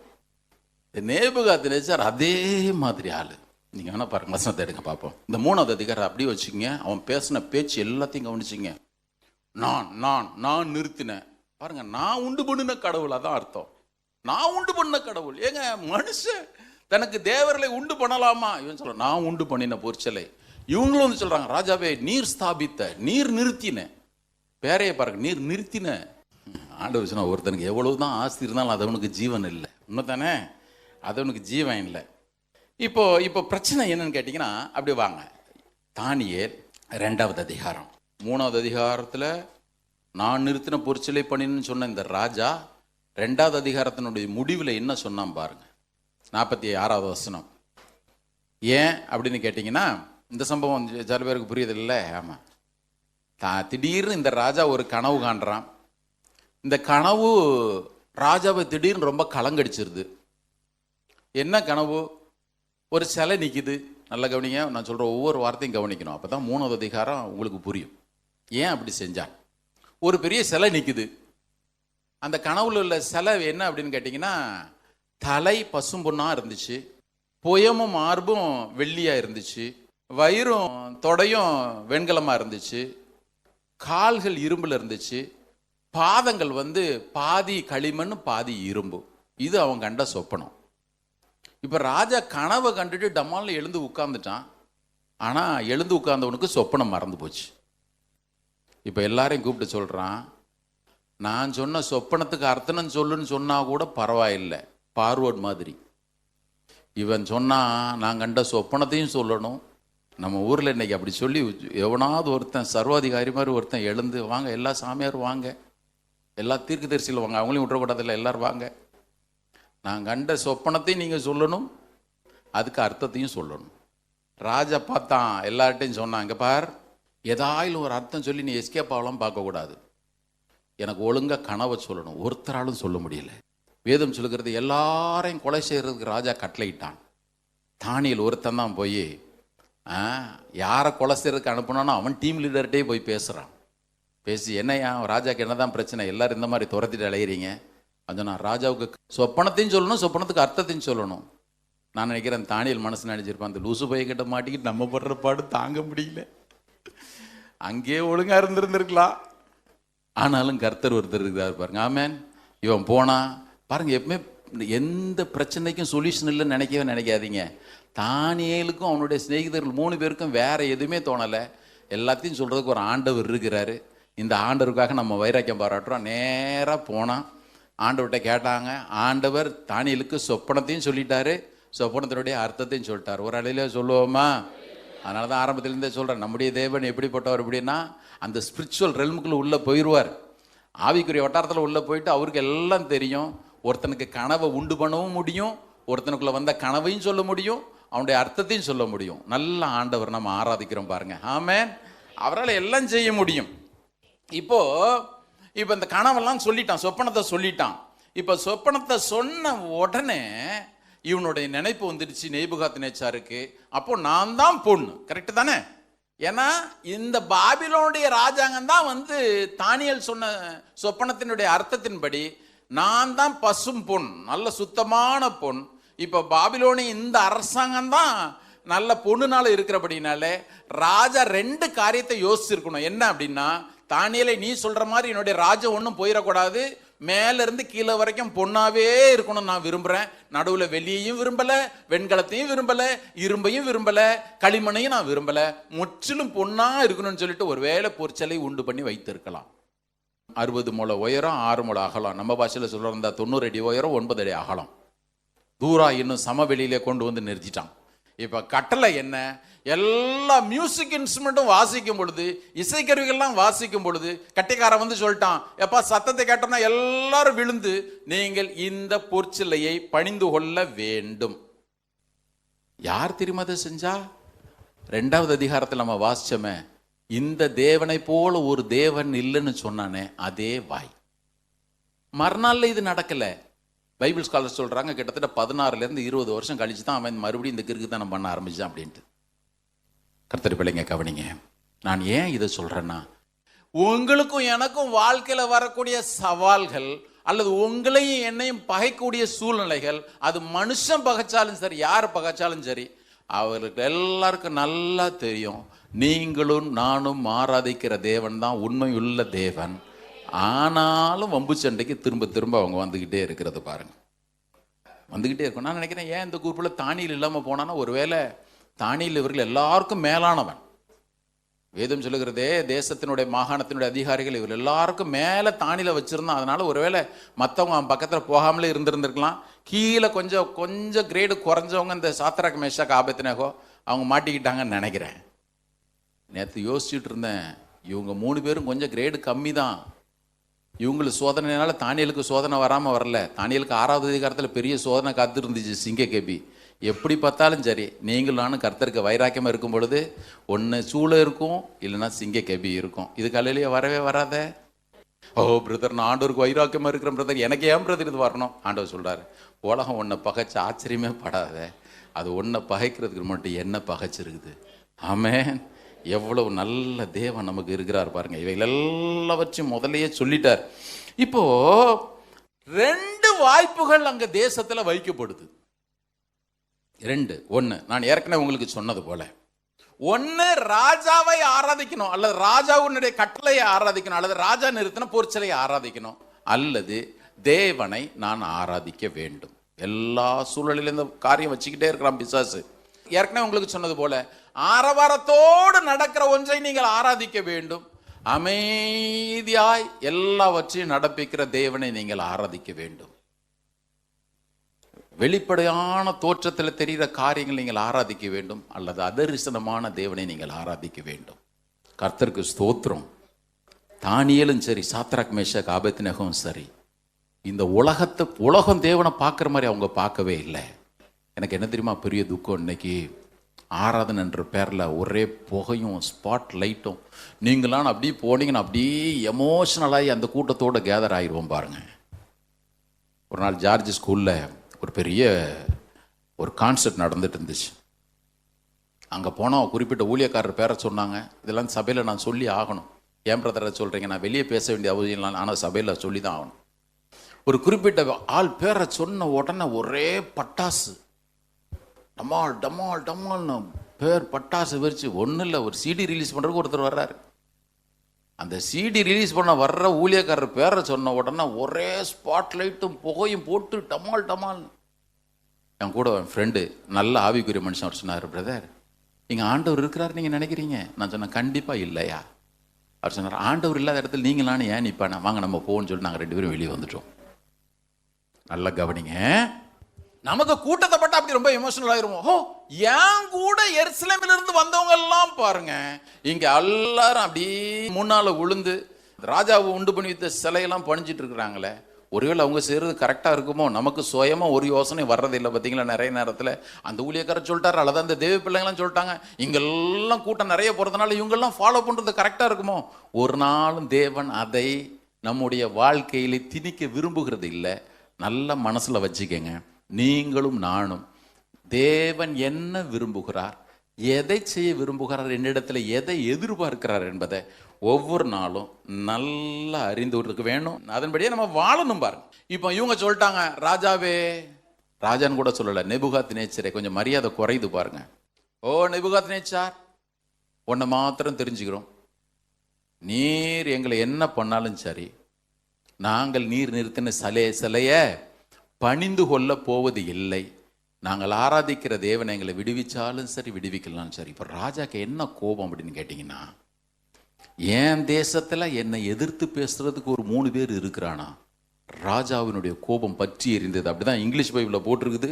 நேபுகாத்நேச்சார் அதே மாதிரி ஆளு. நீங்கள் வேணா பாருங்க, வசனத்தை எடுங்க பார்ப்போம். இந்த 3வது அதிகாரம் அப்படியே வச்சுக்கோங்க. அவன் பேசின பேச்சு எல்லாத்தையும் கவனிச்சிங்க. நான் நிறுத்தினேன் பாருங்க. நான் உண்டு பண்ணின கடவுள், அதான் அர்த்தம். நான் உண்டு பண்ண கடவுள். ஏங்க மனுஷன் தனக்கு தேவர்களை உண்டு பண்ணலாமா? இவன் சொல்ற நான் உண்டு பண்ணின பொற்சிலை. இவங்களும் வந்து சொல்றாங்க, ராஜாவே நீர் ஸ்தாபித்த, நீர் நிறுத்தின. பேரைய பாருங்க, நீர் நிறுத்தின. ஆண்டவர் சொன்னா, ஒருத்தனுக்கு எவ்வளவுதான் ஆஸ்தி இருந்தாலும் அது அவனுக்கு ஜீவன் இல்லை. உண்மைதானே? அது அவனுக்கு ஜீவன் இல்லை. இப்போ பிரச்சனை என்னன்னு கேட்டீங்கன்னா, அப்படி வாங்க, தானியேல் 2வது அதிகாரம் 3வது அதிகாரத்துல நான் நிறுத்தின பொற்சிலை பண்ணின்னு சொன்ன இந்த ராஜா 2வது அதிகாரத்தினுடைய முடிவில் என்ன சொன்னான் பாருங்க. 46வது வசனம். ஏன் அப்படின்னு கேட்டிங்கன்னா, இந்த சம்பவம் சில பேருக்கு புரியுது இல்லை? ஆமாம். திடீர்னு இந்த ராஜா ஒரு கனவு காண்றான். இந்த கனவு ராஜாவை திடீர்னு ரொம்ப கலங்கடிச்சிருது. என்ன கனவு? ஒரு சிலை நிற்கிது. நல்லா கவனிங்க, நான் சொல்கிற ஒவ்வொரு வார்த்தையும் கவனிக்கணும். அப்போ தான் 3வது அதிகாரம் உங்களுக்கு புரியும் ஏன் அப்படி செஞ்சான். ஒரு பெரிய சிலை நிற்குது. அந்த கனவுல உள்ள சிலை என்ன அப்படின்னு கேட்டிங்கன்னா, தலை பசும்பொன்னாக இருந்துச்சு, புயமும் மார்பும் வெள்ளியாக இருந்துச்சு, வயிறும் தொடையும் வெண்கலமாக இருந்துச்சு, கால்கள் இரும்பில் இருந்துச்சு, பாதங்கள் வந்து பாதி களிமண் பாதி இரும்பு. இது அவன் கண்ட சொப்பனம். இப்போ ராஜா கனவை கண்டுட்டு டமால்னு எழுந்து உட்கார்ந்துட்டான். ஆனால் எழுந்து உட்கார்ந்தவனுக்கு சொப்பனம் மறந்து போச்சு. இப்போ எல்லாரையும் கூப்பிட்டு சொல்கிறான், நான் சொன்ன சொப்பனத்துக்கு அர்த்தம்னு சொல்லுன்னு சொன்னால் கூட பரவாயில்லை, பார்வர்ட் மாதிரி. இவன் சொன்னால் நான் கண்ட சொப்பனத்தையும் சொல்லணும். நம்ம ஊரில் இன்னைக்கு அப்படி சொல்லி எவனாவது ஒருத்தன் சர்வாதிகாரி மாதிரி ஒருத்தன் எழுந்து, வாங்க எல்லா சாமியாரும் வாங்க, எல்லா தீர்க்கதரிசியில் வாங்க, அவங்களையும் விட்டுறக்கூடாதுல்ல, எல்லாரும் வாங்க, நான் கண்ட சொப்பனத்தையும் நீங்கள் சொல்லணும், அதுக்கு அர்த்தத்தையும் சொல்லணும். ராஜா பார்த்தான், எல்லார்ட்டையும் சொன்னான், இங்கே பார், ஏதாயிலும் ஒரு அர்த்தம் சொல்லி நீ எஸ்கேப் ஆகலாம் பார்க்கக்கூடாது, எனக்கு ஒழுங்காக கனவை சொல்லணும். ஒருத்தராலும் சொல்ல முடியல. வேதம் சொல்லுகிறது எல்லாரையும் கொலை செய்கிறதுக்கு ராஜா கட்டளையிட்டான். தானியேல் ஒருத்தன் தான் போய் யாரை கொலை செய்கிறதுக்கு அனுப்பினானோ அவன் டீம் லீடர்கிட்டே போய் பேசுகிறான். பேசி, என்னையா ராஜாக்கு என்னதான் பிரச்சனை, எல்லாரும் இந்த மாதிரி துரத்திட்டு அலையிறீங்க? அதுனா ராஜாவுக்கு சொப்பனத்தையும் சொல்லணும், சொப்பனத்துக்கு அர்த்தத்தையும் சொல்லணும். நான் நினைக்கிறேன் தானியேல் மனசு நினைச்சிருப்பான், அந்த லூசு பைய கிட்ட மாட்டிக்கிட்டு நம்ம படுற பாடு தாங்க முடியல, அங்கேயே ஒழுங்காக இருந்திருந்திருக்கலாம். ஆனாலும் கர்த்தர் ஒருத்தர் இருக்கிறார் பாருங்க. ஆமேன். இவன் போனா பாருங்க, எப்பவுமே எந்த பிரச்சனைக்கும் சொல்யூஷன் இல்லைன்னு நினைக்கவே நினைக்காதீங்க. தானியேலுக்கும் அவனுடைய சிநேகிதர்கள் 3 பேருக்கும் வேற எதுவுமே தோணலை. எல்லாத்தையும் சொல்றதுக்கு ஒரு ஆண்டவர் இருக்கிறாரு. இந்த ஆண்டவருக்காக நம்ம வைராக்கியம் பாராட்டுறோம். நேராக போனான், ஆண்டவர்கிட்ட கேட்டாங்க. ஆண்டவர் தானியேலுக்கு சொப்பனத்தையும் சொல்லிட்டாரு, சொப்பனத்தினுடைய அர்த்தத்தையும் சொல்லிட்டார். ஒரு அலையில சொல்லுவோமா? அதனால தான் ஆரம்பத்திலேருந்தே சொல்கிறேன், நம்முடைய தேவன் எப்படிப்பட்டவர் அப்படின்னா, அந்த ஸ்பிரிச்சுவல் ரெல்முக்குள்ளே உள்ளே போயிடுவார். ஆவிக்குரிய வட்டாரத்தில் உள்ளே போயிட்டு அவருக்கு எல்லாம் தெரியும். ஒருத்தனுக்கு கனவை உண்டு பண்ணவும் முடியும், ஒருத்தனுக்குள்ளே வந்த கனவையும் சொல்ல முடியும், அவனுடைய அர்த்தத்தையும் சொல்ல முடியும். நல்ல ஆண்டவர் நம்ம ஆராதிக்கிறோம் பாருங்க. ஆமென். அவரால் எல்லாம் செய்ய முடியும். இப்போ இந்த கனவெல்லாம் சொல்லிட்டான், சொப்பனத்தை சொல்லிட்டான். இப்போ சொப்பனத்தை சொன்ன உடனே இவனுடைய நினைப்பு வந்துடுச்சு நேபுகாத்நேச்சாருக்கு. அப்போ நான் தான் பொண்ணு, கரெக்டு தானே? ஏன்னா இந்த பாபிலோனுடைய ராஜாங்கம் தான் வந்து தானியேல் சொன்ன சொப்பனத்தினுடைய அர்த்தத்தின்படி நான் தான் பசும் பொன், நல்ல சுத்தமான பொன். இப்போ பாபிலோனிய இந்த அரசாங்கம் தான் நல்ல பொண்ணுனால இருக்கிறபடினாலே ராஜா 2 காரியத்தை யோசிச்சிருக்கணும். என்ன அப்படின்னா, தானியேலை நீ சொல்ற மாதிரி என்னுடைய ராஜா ஒன்றும் போயிடக்கூடாது, மேல இருந்து கீழே வரைக்கும் பொண்ணாவே இருக்கணும் நான் விரும்புறேன். நடுவுல வெள்ளியையும் விரும்பல, வெண்கலத்தையும் விரும்பல, இரும்பையும் விரும்பல, களிமண்ணையும் நான் விரும்பல, முற்றிலும் பொண்ணா இருக்கணும்னு சொல்லிட்டு ஒருவேளை பொற்சிலை உண்டு பண்ணி வைத்திருக்கலாம். 60 முழ உயரம், 6 முழ அகலம். நம்ம பாஷையில் சொல்றதா 90 அடி உயரம், 9 அடி அகலம். தூரா இன்னும் சமவெளியிலே கொண்டு வந்து நிறுத்திட்டான். இப்ப கட்டளை என்ன? எல்லா மியூசிக் இன்ஸ்ட்ருமெண்ட்டும் வாசிக்கும் பொழுது, இசைக்கருவிகள்லாம் வாசிக்கும் பொழுது கட்டிக்காரன் வந்து சொல்லிட்டான், எப்பா சத்தத்தை கேட்டோம்னா எல்லாரும் விழுந்து நீங்கள் இந்த பொற்சிலையை பணிந்து கொள்ள வேண்டும். யார் தெரியுமா அதை செஞ்சா? 2வது அதிகாரத்தில் நம்ம வாசிச்சோமே, இந்த தேவனை போல ஒரு தேவன் இல்லைன்னு சொன்னானே அதே வாய். மறுநாள்ல இது நடக்கல. பைபிள் ஸ்காலர் சொல்றாங்க, கிட்டத்தட்ட 16 to 20 வருஷம் கழிச்சு தான் அவன் மறுபடியும் இந்த கிறுக்குத்தனம் பண்ண ஆரம்பிச்சான் அப்படின்ட்டு. கர்த்தர் பிள்ளைங்க கவனிங்க. நான் ஏன் இதை சொல்றேன்னா, உங்களுக்கும் எனக்கும் வாழ்க்கையில வரக்கூடிய சவால்கள் அல்லது உங்களையும் என்னையும் பகைக்கூடிய சூழ்நிலைகள், அது மனுஷன் பகைச்சாலும் சரி, யார் பகைச்சாலும் சரி, அவர்களுக்கு எல்லாருக்கும் நல்லா தெரியும், நீங்களும் நானும் ஆராதிக்கிற தேவன் தான் உண்மையுள்ள தேவன். ஆனாலும் வம்பு சண்டைக்கு திரும்ப திரும்ப அவங்க வந்துக்கிட்டே இருக்கிறது பாருங்க, வந்துக்கிட்டே இருக்கும். நான் நினைக்கிறேன், ஏன் இந்த குரூப்பில் தானியல் இல்லாமல் போனான்னா, ஒருவேளை தானியல் இவர்கள் எல்லாருக்கும் மேலானவன். வேதம் சொல்லுகிறதே, தேசத்தினுடைய மாகாணத்தினுடைய அதிகாரிகள் இவர் எல்லாருக்கும் மேலே தானியில் வச்சுருந்தான். அதனால ஒருவேளை மற்றவங்க அவன் பக்கத்தில் போகாமலே இருந்திருந்திருக்கலாம். கீழே கொஞ்சம் கிரேடு குறைஞ்சவங்க இந்த சாத்ராக் மேஷாக் ஆபேத்நேகோ அவங்க மாட்டிக்கிட்டாங்கன்னு நினைக்கிறேன். நேற்று யோசிச்சுட்டு இருந்தேன், இவங்க 3 பேரும் கொஞ்சம் கிரேடு கம்மி தான். இவங்களுக்கு சோதனைனால தானியலுக்கு சோதனை வராமல் வரல. தானியலுக்கு 6வது அதிகாரத்தில் பெரிய சோதனை காத்து இருந்துச்சு, சிங்க கேபி. எப்படி பார்த்தாலும் சரி, நீங்களும் நானும் கர்த்தருக்கு வைராக்கியமாக இருக்கும் பொழுது ஒன்று சூளை இருக்கும், இல்லைன்னா சிங்க கேபி இருக்கும். இது காலையிலேயே வரவே வராத. ஓ பிரதர், நான் ஆண்டவருக்கு வைராக்கியமாக இருக்கிறேன் பிரதர், எனக்கு ஏன் பிரதர் இது வரணும்? ஆண்டவர் சொல்கிறார், உலகம் ஒன்றை பகைச்சு ஆச்சரியமே படாத, அது ஒன்றை பகைக்கிறதுக்கு மட்டும் என்ன பகைச்சிருக்குது. ஆமென். எவ்வளவு நல்ல தேவன் நமக்கு இருக்கிறார் பாருங்க. இவைகள் எல்லாவற்றையும் முதலையே சொல்லிட்டார். இப்போ 2 வாய்ப்புகள் அங்க தேசத்துல வைக்கப்படுது. 2. 1, நான் ஏற்கனவே உங்களுக்கு சொன்னது போல, 1 ராஜாவை ஆராதிக்கணும், அல்லது ராஜாவுடைய கட்டளையை ஆராதிக்கணும், அல்லது ராஜா நிறுத்தின பொற்சிலையை ஆராதிக்கணும், அல்லது தேவனை நான் ஆராதிக்க வேண்டும். எல்லா சூழலிலும் இந்த காரியம் வச்சுக்கிட்டே இருக்கிறான் பிசாசு. ஏற்கனவே உங்களுக்கு சொன்னது போல, ஆரவாரத்தோடு நடக்கிற ஒன்றை நீங்கள் ஆராதிக்க வேண்டும். அமைதியாய் எல்லாவற்றையும் நடப்பிக்கிற தேவனை நீங்கள் ஆராதிக்க வேண்டும். வெளிப்படையான தோற்றத்தில் தெரிகிற காரியங்கள் நீங்கள் ஆராதிக்க வேண்டும், அல்லது அதரிசனமான தேவனை நீங்கள் ஆராதிக்க வேண்டும். கர்த்தருக்கு ஸ்தோத்திரம். தானியேலும் சரி, சாத்ராக் மேஷாக் ஆபேத்நேகோவும் சரி, இந்த உலகம் தேவனை பார்க்குற மாதிரி அவங்க பார்க்கவே இல்லை. எனக்கு என்ன தெரியுமா பெரிய துக்கம், இன்னைக்கு ஆராதனை என்ற பேரில் ஒரே புகையும் ஸ்பாட் லைட்டும். நீங்களாம் அப்படியே போனீங்கன்னா அப்படியே எமோஷனலாகி அந்த கூட்டத்தோடு கேதர் ஆகிடுவோம் பாருங்க. ஒரு நாள் ஜார்ஜ் ஸ்கூலில் ஒரு பெரிய கான்சர்ட் நடந்துட்டு இருந்துச்சு. அங்கே போனால் குறிப்பிட்ட ஊழியக்காரர் பேரை சொன்னாங்க. இதெல்லாம் சபையில் நான் சொல்லி ஆகணும். ஏன் பிரதரை சொல்கிறீங்க, நான் வெளியே பேச வேண்டிய அவசியம் இல்லை, ஆனால் சபையில் சொல்லி தான் ஆகணும். ஒரு குறிப்பிட்ட ஆள் பேரை சொன்ன உடனே ஒரே பட்டாசு, டமால் டமால் டமால்னு பேர் பட்டாசு வெறிச்சு. ஒன்றும் இல்லை, ஒரு சிடி ரிலீஸ் பண்ணுறதுக்கு ஒருத்தர் வர்றாரு. அந்த சிடி ரிலீஸ் பண்ண வர்ற ஊழியக்காரர் பேரை சொன்ன உடனே ஒரே ஸ்பாட்லைட்டும் புகையும் போட்டு டமால் டமால். என் கூட என் ஃப்ரெண்டு நல்ல ஆவிக்குரிய மனுஷன் அவர் சொன்னார், பிரதர் இங்கே ஆண்டவர் இருக்கிறார் நீங்கள் நினைக்கிறீங்க? நான் சொன்னேன், கண்டிப்பாக இல்லையா. அவர் சொன்னார், ஆண்டவர் இல்லாத இடத்துல நீங்களானு ஏன் நிற்பானே, வாங்க நம்ம போன்னு சொல்லி நாங்கள் 2 பேரும் வெளியே வந்துட்டோம். நல்லா கவனிங்க. நமக்கு கூட்டத்தை பட்ட அப்படி ரொம்ப எமோஷனல் ஆயிருவோம். ஓ, ஏன் கூட எருசலேமில் இருந்து வந்தவங்க எல்லாம் பாருங்க, இங்க எல்லாரும் அப்படியே முன்னால விழுந்து ராஜாவை உண்டு பண்ணி வைத்த சிலையெல்லாம் பணிஞ்சிட்டு இருக்கிறாங்களே. ஒருவேளை அவங்க செய்யறது கரெக்டா இருக்குமோ? நமக்கு சுயமா ஒரு யோசனை வர்றதில்லை பார்த்தீங்களா. நிறைய நேரத்தில் அந்த ஊழியக்காரர் சொல்லிட்டாரு, அல்லது அந்த தேவ பிள்ளைங்களாம் சொல்லிட்டாங்க, இங்கெல்லாம் கூட்டம் நிறைய போறதுனால இவங்கெல்லாம் ஃபாலோ பண்றது கரெக்டா இருக்குமோ? ஒரு நாளும் தேவன் அதை நம்முடைய வாழ்க்கையில திணிக்க விரும்புகிறது இல்லை. நல்ல மனசுல வச்சுக்கங்க, நீங்களும் நானும் தேவன் என்ன விரும்புகிறார், எதை செய்ய விரும்புகிறார், என்னிடத்துல எதை எதிர்பார்க்கிறார் என்பதை ஒவ்வொரு நாளும் நல்லா அறிந்து இருக்க வேணும். அதன்படியே நம்ம வாழணும் பாருங்க. இப்போ இவங்க சொல்லிட்டாங்க, ராஜாவே, ராஜான்னு கூட சொல்லல, நேபுகாத்நேச்சரே, கொஞ்சம் மரியாதை குறையுது பாருங்க. ஓ நேபுகாத்நேச்சார், ஒன்றை மாத்திரம் தெரிஞ்சுக்கிறோம், நீர் எங்களை என்ன பண்ணாலும் சரி, நாங்கள் நீர் நிறுத்தின சிலைய பணிந்து கொள்ள போவது இல்லை. நாங்கள் ஆராதிக்கிற தேவனை எங்களை விடுவிச்சாலும் சரி, விடுவிக்கலாம் சரி. இப்போ ராஜாக்கு என்ன கோபம் அப்படின்னு கேட்டிங்கன்னா, என் தேசத்தில் என்னை எதிர்த்து பேசுறதுக்கு ஒரு 3 பேர் இருக்கிறானா. ராஜாவினுடைய கோபம் பற்றி எரிந்தது. அப்படிதான் இங்கிலீஷ் பைபிளில் போட்டிருக்குது.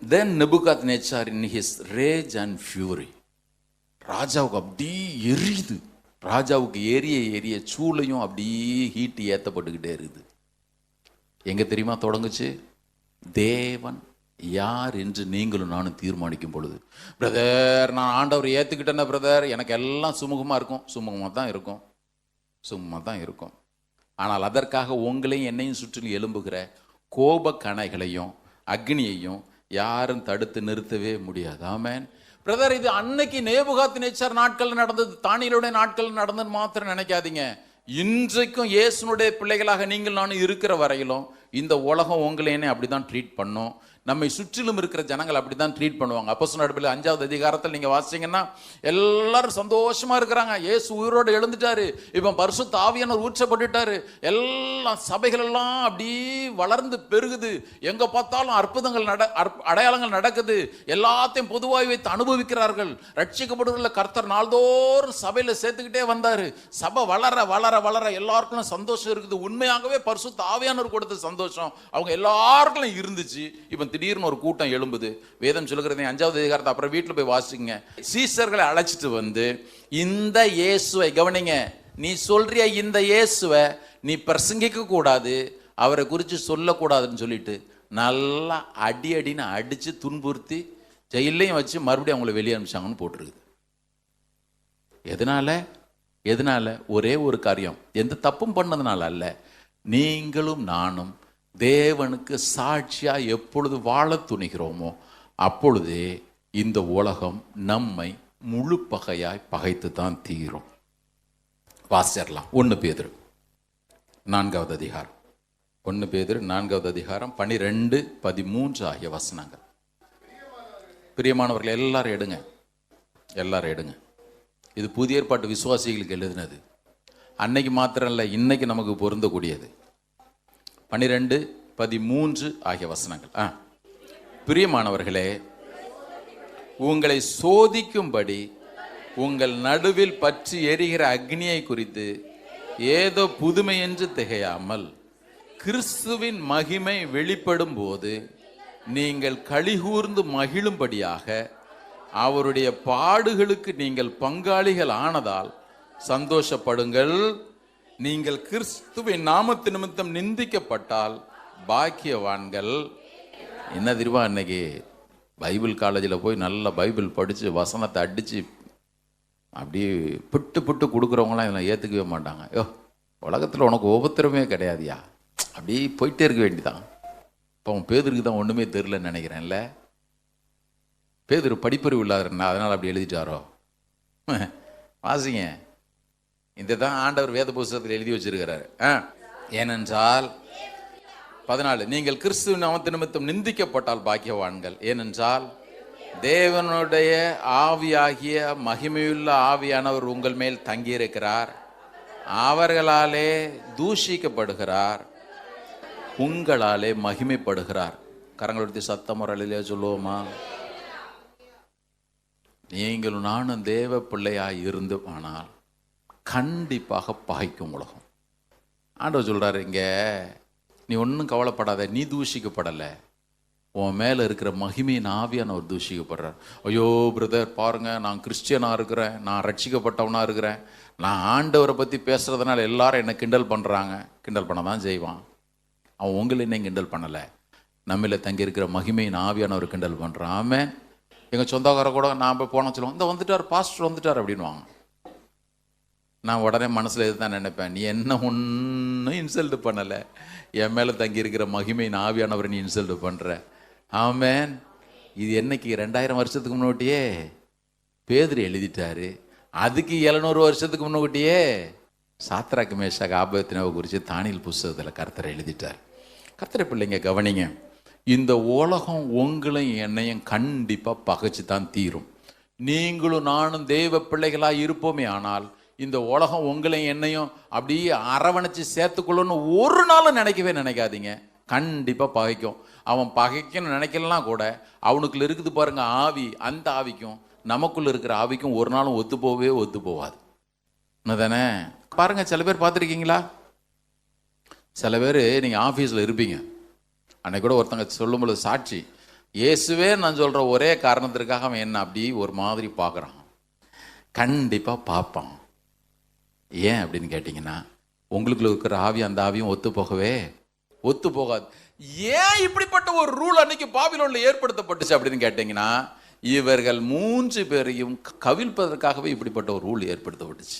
Then Nebuchadnezzar in his rage and fury, ராஜாவுக்கு அப்படியே எரியுது. ராஜாவுக்கு ஏரிய சூளையும் அப்படியே ஹீட்டு ஏற்றப்பட்டுக்கிட்டே இருக்குது. எங்க தெரியுமா தொடங்குச்சு? தேவன் யார் என்று நீங்களும் நானும் தீர்மானிக்கும் பொழுது. பிரதர், நான் ஆண்டவர் ஏற்றுக்கிட்டேன்னா பிரதர், எனக்கு எல்லாம் சுமூகமாக இருக்கும். சுமூகமாக தான் இருக்கும். ஆனால் அதற்காக உங்களையும் என்னையும் சுற்றிலும் எழும்புகிற கோப கணைகளையும் அக்னியையும் யாரும் தடுத்து நிறுத்தவே முடியாது. ஆமென். பிரதர் இது அன்னைக்கு நேபுகாத் நேச்சார் நாட்கள் நடந்தது, தானியேலுடைய நாட்கள் நடந்தது மாத்திரம் நினைக்காதீங்க. இன்றைக்கும் இயேசுனுடைய பிள்ளைகளாக நீங்கள் நானும் இருக்கிற வரையிலும் இந்த உலகம் உங்களையே அப்படிதான் ட்ரீட் பண்ணும். நம்மை சுற்றிலும் இருக்கிற ஜனங்கள் அப்படிதான் ட்ரீட் பண்ணுவாங்க. அப்போஸ்தலர் நடபடிகள் 5வது அதிகாரத்தில் நீங்க வாசிச்சீங்கன்னா எல்லாரும் சந்தோஷமா இருக்கிறாங்க. இயேசு உயிரோடு எழுந்துட்டாரு, இப்ப பரிசுத்த ஆவியானவர் ஊற்றப்பட்டுட்டாரு, எல்லாம் சபைகள் எல்லாம் அப்படியே வளர்ந்து பெருகுது, எங்க பார்த்தாலும் அற்புதங்கள் அடையாளங்கள் நடக்குது, எல்லாத்தையும் பொதுவாய் வைத்து அனுபவிக்கிறார்கள். ரட்சிக்கப்படுகிற கர்த்தர் நாள்தோறும் சபையில சேர்த்துக்கிட்டே வந்தாரு. சபை வளர வளர வளர எல்லாருக்கும் சந்தோஷம் இருக்குது. உண்மையாகவே பரிசுத்த ஆவியானவர் கொடுத்த சந்தோஷம் அவங்க எல்லாருக்கும் இருந்துச்சு. இப்ப திடீர்னு ஒரு கூட்டம் எழும்புது. வேதம் சொல்லுகிறது 5வது அதிகாரத்தை அப்புறம் வீட்டில் போய் வாசிங்க. சீசர்களை அழைச்சிட்டு வந்து இந்த இயேசுவை கவனிங்க, நீ சொல்றிய இந்த இயேசுவை நீ பிரசங்கிக்க கூடாது, அவரை குறித்து சொல்லக்கூடாதுன்னு சொல்லிட்டு நல்லா அடின்னு அடிச்சு துன்புறுத்தி ஜெயிலையும் வச்சு மறுபடியும் அவங்களை வெளியே அனுப்பிச்சாங்கன்னு போட்டிருக்குது. எதனால? ஒரே ஒரு காரியம், எந்த தப்பும் பண்ணதுனால அல்ல, நீங்களும் நானும் தேவனுக்கு சாட்சியா எப்பொழுது வாழ துணிகிறோமோ அப்பொழுதே இந்த உலகம் நம்மை முழு பகையாய் பகைத்து தான் தீரும். வாசிடலாம். 1 பேதுரு 4வது அதிகாரம், 1 பேதுரு 4வது அதிகாரம் 12, 13 ஆகிய வசனங்கள். பிரியமானவர்கள் எல்லாரும் எடுங்க. இது புதிய ஏற்பாட்டு விசுவாசிகளுக்கு எழுதினது. அன்னைக்கு மாத்திரம் இல்லை, இன்னைக்கு நமக்கு பொருந்தக்கூடியது. 12, 13 ஆகிய வசனங்கள். பிரியமானவர்களே, உங்களை சோதிக்கும்படி உங்கள் நடுவில் பற்றி எரிகிற அக்னியை குறித்து ஏதோ புதுமை என்று திகையாமல் கிறிஸ்துவின் மகிமை வெளிப்படும் போது நீங்கள் களிகூர்ந்து மகிழும்படியாக அவருடைய பாடுகளுக்கு நீங்கள் பங்காளிகள் ஆனதால் சந்தோஷப்படுங்கள். நீங்கள் கிறிஸ்துவின் நாமத்து நிமித்தம் நிந்திக்கப்பட்டால் பாக்கியவான்கள். என்ன தெரியுமா, அன்னைக்கு பைபிள் காலேஜில் போய் நல்லா பைபிள் படித்து வசனத்தை அடித்து அப்படியே புட்டு கொடுக்குறவங்களாம் இதெல்லாம் ஏற்றுக்கவே மாட்டாங்க. உலகத்தில் உனக்கு உபத்திரமே கிடையாதுயா, அப்படியே போயிட்டே இருக்க வேண்டியதான். இப்போ அவன் பேதுருக்கு தான் ஒன்றுமே தெரிலன்னு நினைக்கிறேன்ல. பேதுரு படிப்பறிவு இல்லாத அதனால் அப்படி எழுதிட்டாரோ? வாசிங்க, இந்த தான் ஆண்டவர் வேத புஸ்தகத்தில் எழுதி வச்சிருக்கிறாரு. ஏனென்றால் 14, நீங்கள் கிறிஸ்துவின் நாமத்து நிமித்தம் நிந்திக்கப்பட்டால் பாக்கியவான்கள், ஏனென்றால் தேவனுடைய ஆவியாகிய மகிமையுள்ள ஆவியானவர் உங்கள் மேல் தங்கியிருக்கிறார், அவர்களாலே தூஷிக்கப்படுகிறார், உங்களாலே மகிமைப்படுகிறார். கரங்களுடைய சத்தம் முறையிலே சொல்லுவோமா? நீங்களும் நானும் தேவ பிள்ளையாய் இருந்து ஆனால் கண்டிப்பாக பகைக்கும் உலகம். ஆண்டவர் சொல்றாரு, இங்க நீ ஒன்றும் கவலைப்படாத, நீ தூஷிக்கப்படலை, உன் மேலே இருக்கிற மகிமையின் ஆவியானவர் தூஷிக்கப்படுறார். ஐயோ பிரதர் பாருங்க, நான் கிறிஸ்டியனாக இருக்கிறேன், நான் ரட்சிக்கப்பட்டவனாக இருக்கிறேன், நான் ஆண்டவரை பற்றி பேசுறதுனால எல்லாரும் என்னை கிண்டல் பண்ணுறாங்க. கிண்டல் பண்ண தான் செய்வான். அவன் உங்களை என்ன கிண்டல் பண்ணலை, நம்மள தங்கி இருக்கிற மகிமையின் ஆவியானவர் கிண்டல் பண்ணுறான். ஆமென். எங்கள் சொந்தக்கார கூட நான் போய் போன சொல்லுவோம், இந்த வந்துட்டார் பாஸ்டர் வந்துட்டார் அப்படின்வாங்க. நான் உடனே மனசில் எது தான் நினைப்பேன், நீ என்ன ஒன்றும் இன்சல்ட் பண்ணலை, என் மேலே தங்கி இருக்கிற மகிமையின் ஆவியானவரை நீ இன்சல்ட் பண்ணுற. ஆமென். இது என்னைக்கு 2000 வருஷத்துக்கு முன்னாடியே பேதுரு எழுதிட்டாரு. அதுக்கு 700 வருஷத்துக்கு முன்னாடியே சாத்ராக் மேஷாக் ஆபேத்நேகோ குறித்து தானியேல் புஸ்தகத்தில் கர்த்தர் எழுதிட்டார். கர்த்தர் பிள்ளைங்க கவனிங்க, இந்த உலகம் உங்களையும் என்னையும் கண்டிப்பாக பகைச்சு தான் தீரும். நீங்களும் நானும் தேவ பிள்ளைகளாக இருப்போமே ஆனால் இந்த உலகம் உங்களையும் என்னையும் அப்படியே அரவணைச்சு சேர்த்துக்கொள்ளணும்னு ஒரு நாளும் நினைக்காதீங்க. கண்டிப்பாக பகைக்கும். அவன் பகைக்குன்னு நினைக்கலாம் கூட, அவனுக்குள்ள இருக்குது பாருங்க ஆவி, அந்த ஆவிக்கும் நமக்குள்ள இருக்கிற ஆவிக்கும் ஒரு நாளும் ஒத்து போவாது. தானே பாருங்க. சில பேர் பார்த்துருக்கீங்களா? சில பேர் நீங்கள் ஆஃபீஸில் இருப்பீங்க. அன்னைக்கு கூட ஒருத்தங்க சொல்லும்போது சாட்சி, இயேசுவே நான் சொல்கிற ஒரே காரணத்திற்காக அவன் என்ன அப்படி ஒரு மாதிரி பார்க்குறான். கண்டிப்பாக பார்ப்பான். ஏன் அப்படின்னு கேட்டிங்கன்னா, உங்களுக்குள்ள இருக்கிற ஆவி அந்த ஆவியும் ஒத்து போகாது. ஏன் இப்படிப்பட்ட ஒரு ரூல் அன்னைக்கு பாபிலோன்ல ஏற்படுத்தப்பட்டுச்சு அப்படின்னு கேட்டிங்கன்னா, இவர்கள் 3 பேரையும் கவிழ்ப்பதற்காகவே இப்படிப்பட்ட ஒரு ரூல் ஏற்படுத்தப்பட்டுச்சு.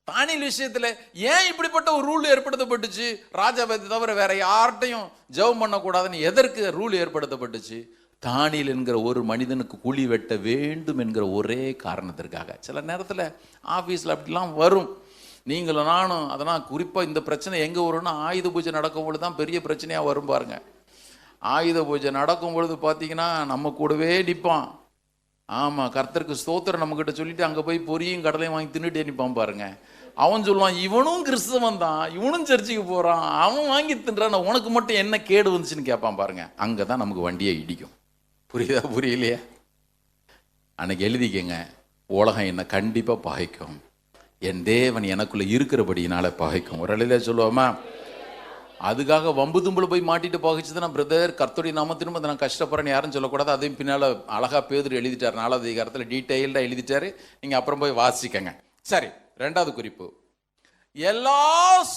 தானியேல் விஷயத்துல ஏன் இப்படிப்பட்ட ஒரு ரூல் ஏற்படுத்தப்பட்டுச்சு? ராஜாவை தவிர வேற யார்கிட்டையும் ஜெபம் பண்ணக்கூடாதுன்னு எதற்கு ரூல் ஏற்படுத்தப்பட்டுச்சு? தானியேல் என்கிற ஒரு மனிதனுக்கு குழி வெட்ட வேண்டும் என்கிற ஒரே காரணத்திற்காக. சில நேரத்தில் ஆஃபீஸில் அப்படிலாம் வரும். நீங்களும் நானும் அதெல்லாம் குறிப்பாக இந்த பிரச்சனை எங்கே வரும்னா ஆயுத பூஜை நடக்கும் பொழுது தான் பெரிய பிரச்சனையாக வரும் பாருங்க. ஆயுத பூஜை நடக்கும் பொழுது பார்த்தீங்கன்னா நம்ம கூடவே நிற்பான். ஆமாம், கர்த்தருக்கு ஸ்தோத்திரம் நம்மக்கிட்ட சொல்லிட்டு அங்கே போய் பொரியும் கடலையும் வாங்கி தின்னுட்டே நிற்பான் பாருங்க. அவன் சொல்லுவான், இவனும் கிறிஸ்தவன் தான், இவனும் சர்ச்சுக்கு போகிறான், அவன் வாங்கி தின்றான், உனக்கு மட்டும் என்ன கேடு வந்துச்சுன்னு கேட்பான் பாருங்க. அங்கே தான் நமக்கு வண்டியை இடிக்கும். புரியுதா புரியலையா? அன்னைக்கு எழுதிக்கங்க, உலகம் என்னை கண்டிப்பாக பகைக்கும், என் தேவன் எனக்குள்ளே இருக்கிறபடினால பகைக்கும். ஒரு அழிலே சொல்லுவோமா? அதுக்காக வம்பு தும்பில் போய் மாட்டிட்டு பகைச்சுதான் பிரதர் கர்த்தருடைய நாமத்திலும் அதை நான் கஷ்டப்படுறேன்னு யாரும் சொல்லக்கூடாது. அதையும் பின்னால் அழகாக பேதுரு எழுதிட்டார், 4வது அதிகாரத்தில் டீட்டெயில்டாக எழுதிட்டாரு. நீங்கள் அப்புறம் போய் வாசிக்கங்க. சரி, 2வது குறிப்பு, எல்லா